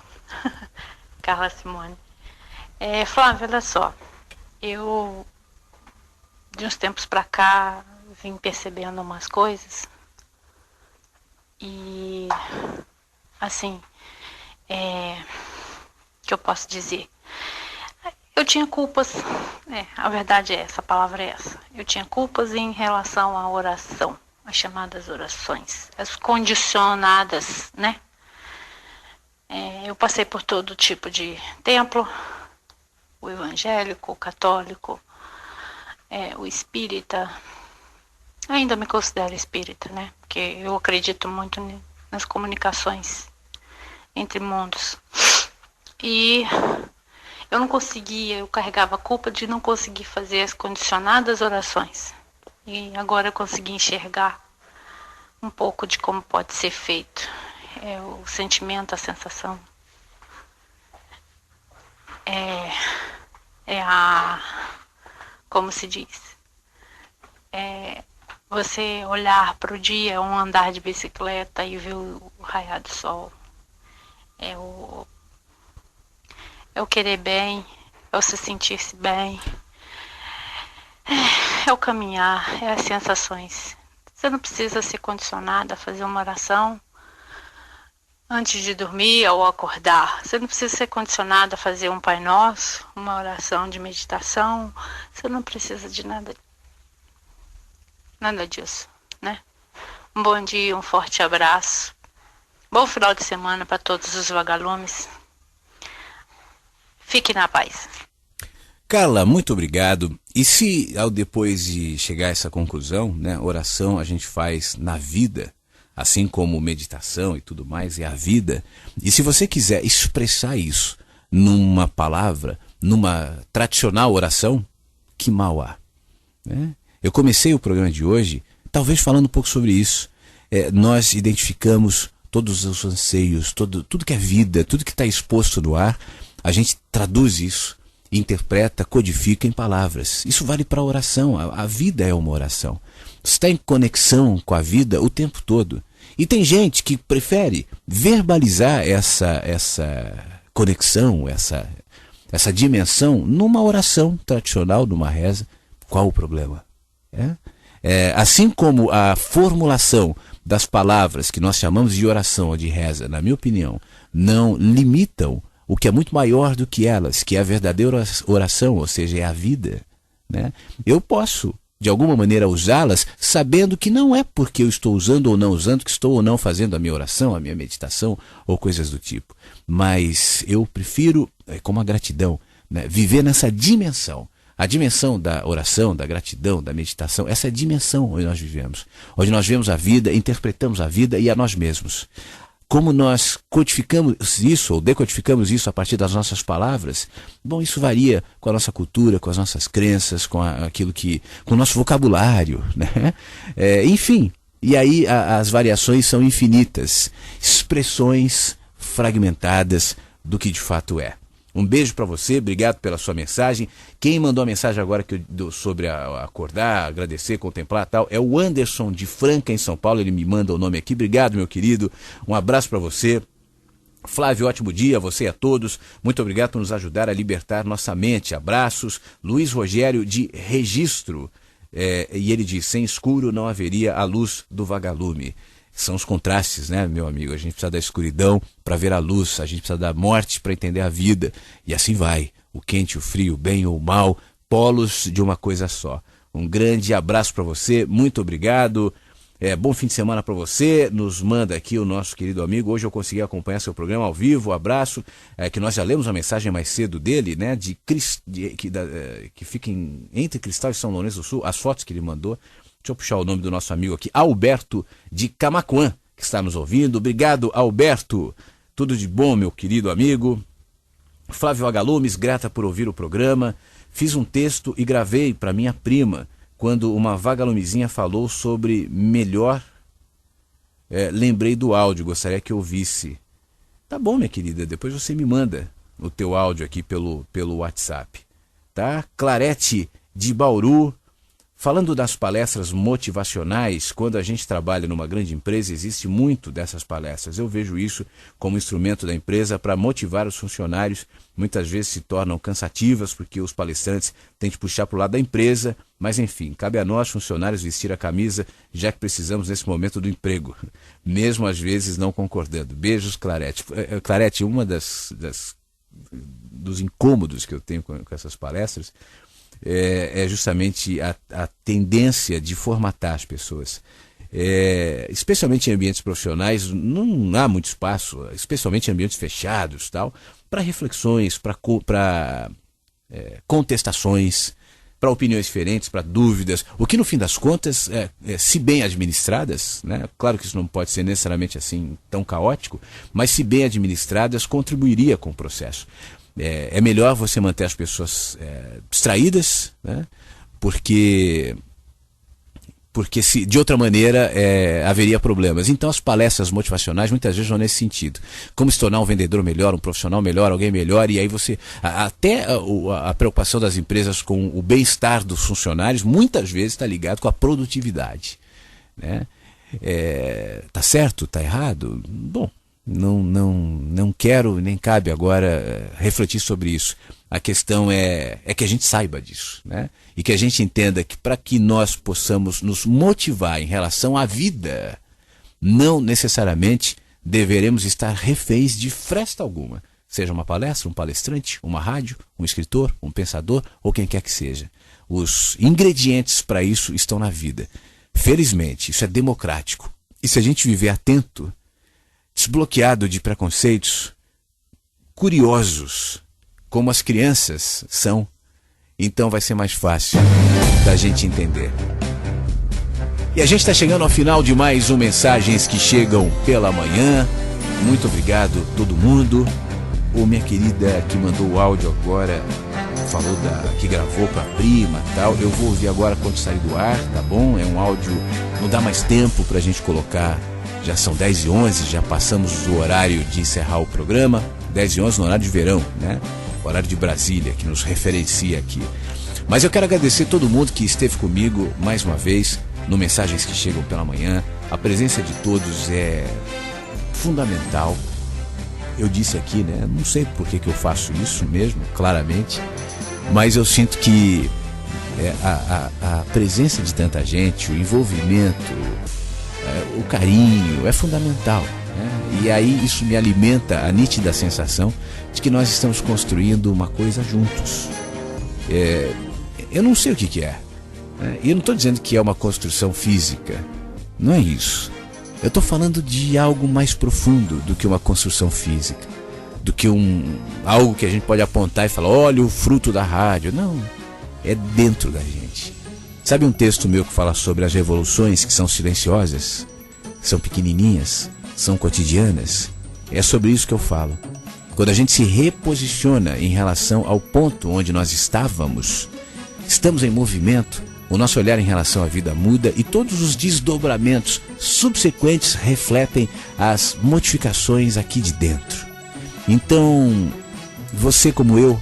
Carla Simone. Flávio, olha só. Eu, de uns tempos para cá, vim percebendo umas coisas. E, assim, que eu posso dizer? Eu tinha culpas, a verdade é essa, a palavra é essa. Eu tinha culpas em relação à oração, as chamadas orações, as condicionadas, né? Eu passei por todo tipo de templo, o evangélico, o católico, o espírita. Ainda me considero espírita, né? Porque eu acredito muito nas comunicações entre mundos. E eu não conseguia, eu carregava a culpa de não conseguir fazer as condicionadas orações. E agora eu consegui enxergar um pouco de como pode ser feito. O sentimento, a sensação. Como se diz? Você olhar para o dia, um andar de bicicleta e ver o raiar do sol. É o querer bem, é o se sentir-se bem, é o caminhar, é as sensações. Você não precisa ser condicionado a fazer uma oração antes de dormir ou acordar. Você não precisa ser condicionado a fazer um Pai Nosso, uma oração de meditação. Você não precisa de nada disso, né? Um bom dia, um forte abraço. Bom final de semana para todos os vagalumes. Fique na paz. Carla, muito obrigado. E se ao depois de chegar a essa conclusão, né, oração a gente faz na vida, assim como meditação e tudo mais, é a vida. E se você quiser expressar isso numa palavra, numa tradicional oração, que mal há, né? Eu comecei o programa de hoje talvez falando um pouco sobre isso. Nós identificamos todos os anseios, tudo que é vida, tudo que está exposto no ar. A gente traduz isso, interpreta, codifica em palavras. Isso vale para a oração. A vida é uma oração. Você está em conexão com a vida o tempo todo. E tem gente que prefere verbalizar essa conexão, essa dimensão numa oração tradicional, numa reza. Qual o problema? Assim como a formulação das palavras que nós chamamos de oração ou de reza, na minha opinião, não limitam o que é muito maior do que elas, que é a verdadeira oração, ou seja, é a vida, né? Eu posso, de alguma maneira, usá-las sabendo que não é porque eu estou usando ou não usando que estou ou não fazendo a minha oração, a minha meditação ou coisas do tipo. Mas eu prefiro, como a gratidão, né, viver nessa dimensão. A dimensão da oração, da gratidão, da meditação, essa é a dimensão onde nós vivemos. Onde nós vemos a vida, interpretamos a vida e a nós mesmos. Como nós codificamos isso ou decodificamos isso a partir das nossas palavras, bom, isso varia com a nossa cultura, com as nossas crenças, com o nosso vocabulário, né? Enfim, e aí as variações são infinitas, expressões fragmentadas do que de fato é. Um beijo para você, obrigado pela sua mensagem. Quem mandou a mensagem agora sobre acordar, agradecer, contemplar e tal, é o Anderson de Franca, em São Paulo. Ele me manda o nome aqui. Obrigado, meu querido. Um abraço para você. Flávio, ótimo dia a você e a todos. Muito obrigado por nos ajudar a libertar nossa mente. Abraços. Luiz Rogério de Registro. E ele diz, sem escuro não haveria a luz do vagalume. São os contrastes, né, meu amigo? A gente precisa da escuridão para ver a luz, a gente precisa da morte para entender a vida. E assim vai, o quente e o frio, o bem ou o mal, polos de uma coisa só. Um grande abraço para você, muito obrigado. Bom fim de semana para você. Nos manda aqui o nosso querido amigo. Hoje eu consegui acompanhar seu programa ao vivo. Abraço. Que nós já lemos a mensagem mais cedo dele, né? Que fica entre Cristal e São Lourenço do Sul. As fotos que ele mandou. Deixa eu puxar o nome do nosso amigo aqui. Alberto de Camaquã, que está nos ouvindo. Obrigado, Alberto. Tudo de bom, meu querido amigo. Flávio Vagalumes, grata por ouvir o programa. Fiz um texto e gravei para minha prima, quando uma vagalumezinha falou sobre melhor. Lembrei do áudio, gostaria que eu ouvisse. Tá bom, minha querida, depois você me manda o teu áudio aqui pelo WhatsApp. Tá? Clarete de Bauru. Falando das palestras motivacionais, quando a gente trabalha numa grande empresa, existe muito dessas palestras. Eu vejo isso como instrumento da empresa para motivar os funcionários. Muitas vezes se tornam cansativas porque os palestrantes têm que puxar para o lado da empresa. Mas enfim, cabe a nós, funcionários, vestir a camisa, já que precisamos nesse momento do emprego. Mesmo às vezes não concordando. Beijos, Clarete. Clarete, uma dos incômodos que eu tenho com essas palestras é justamente a tendência de formatar as pessoas. Especialmente em ambientes profissionais, não há muito espaço, especialmente em ambientes fechados, para reflexões, para contestações, para opiniões diferentes, para dúvidas, o que no fim das contas, se bem administradas, né, claro que isso não pode ser necessariamente assim tão caótico, mas se bem administradas contribuiria com o processo. É melhor você manter as pessoas distraídas, né? Porque se de outra maneira haveria problemas. Então as palestras motivacionais muitas vezes vão nesse sentido. Como se tornar um vendedor melhor, um profissional melhor, alguém melhor, e aí você... Até a preocupação das empresas com o bem-estar dos funcionários muitas vezes está ligado com a produtividade, né? Tá certo? Tá errado? Bom, não quero nem cabe agora refletir sobre isso. A questão é que a gente saiba disso, né? E que a gente entenda que para que nós possamos nos motivar em relação à vida, não necessariamente deveremos estar reféns de fresta alguma. Seja uma palestra, um palestrante, uma rádio, um escritor, um pensador ou quem quer que seja. Os ingredientes para isso estão na vida. Felizmente, isso é democrático. E se a gente viver atento, desbloqueado de preconceitos, curiosos, como as crianças são, então vai ser mais fácil da gente entender. E a gente está chegando ao final de mais um Mensagens que Chegam pela Manhã. Muito obrigado a todo mundo. Minha querida que mandou o áudio agora, falou que gravou com a prima e tal. Eu vou ouvir agora quando sair do ar, tá bom? É um áudio, não dá mais tempo pra gente colocar. Já são 10h11, já passamos o horário de encerrar o programa. 10h11 no horário de verão, né? Horário de Brasília, que nos referencia aqui. Mas eu quero agradecer todo mundo que esteve comigo mais uma vez no Mensagens que Chegam pela Manhã. A presença de todos é fundamental. Eu disse aqui, né? Não sei por que eu faço isso mesmo, claramente. Mas eu sinto que a presença de tanta gente, o envolvimento, o carinho é fundamental, né? E aí isso me alimenta a nítida sensação de que nós estamos construindo uma coisa juntos. Eu não sei o que é, né? E eu não estou dizendo que é uma construção física, não é isso. Eu estou falando de algo mais profundo do que uma construção física, do que algo que a gente pode apontar e falar, olha o fruto da rádio. Não, é dentro da gente. Sabe um texto meu que fala sobre as revoluções que são silenciosas, são pequenininhas, são cotidianas? É sobre isso que eu falo. Quando a gente se reposiciona em relação ao ponto onde nós estamos em movimento, o nosso olhar em relação à vida muda e todos os desdobramentos subsequentes refletem as modificações aqui de dentro. Então, você como eu,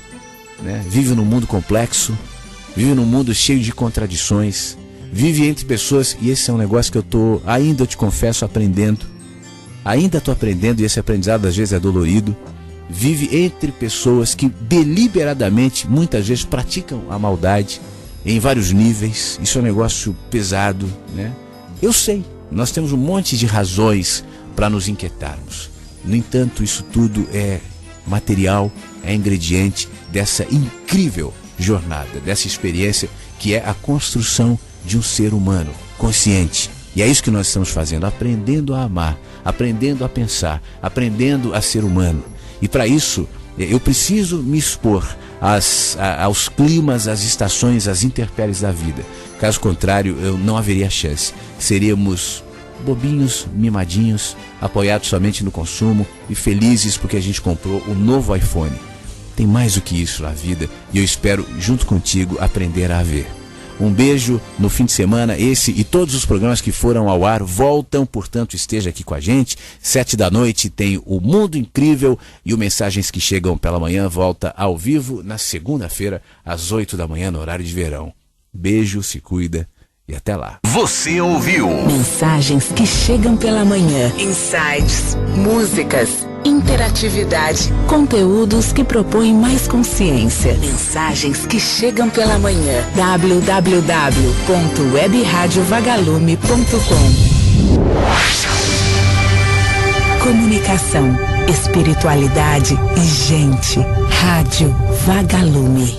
né, vive num mundo complexo, vive num mundo cheio de contradições, vive entre pessoas, e esse é um negócio que ainda eu te confesso, aprendendo. Ainda estou aprendendo, e esse aprendizado às vezes é dolorido. Vive entre pessoas que deliberadamente, muitas vezes, praticam a maldade em vários níveis. Isso é um negócio pesado, né? Eu sei, nós temos um monte de razões para nos inquietarmos. No entanto, isso tudo é material, é ingrediente dessa incrível jornada, dessa experiência que é a construção de um ser humano consciente. E é isso que nós estamos fazendo, aprendendo a amar, aprendendo a pensar, aprendendo a ser humano. E para isso, eu preciso me expor aos climas, às estações, às intempéries da vida. Caso contrário, eu não haveria chance. Seríamos bobinhos, mimadinhos, apoiados somente no consumo e felizes porque a gente comprou um novo iPhone. Tem mais do que isso na vida e eu espero, junto contigo, aprender a ver. Um beijo no fim de semana. Esse e todos os programas que foram ao ar voltam, portanto esteja aqui com a gente. 19h tem o Mundo Incrível e o Mensagens que Chegam pela Manhã volta ao vivo na segunda-feira às 8 da manhã no horário de verão. Beijo, se cuida e até lá. Você ouviu Mensagens que Chegam pela Manhã. Insights, músicas, interatividade, conteúdos que propõem mais consciência. Mensagens que Chegam pela Manhã. www.webradiovagalume.com. Comunicação, espiritualidade e gente. Rádio Vagalume.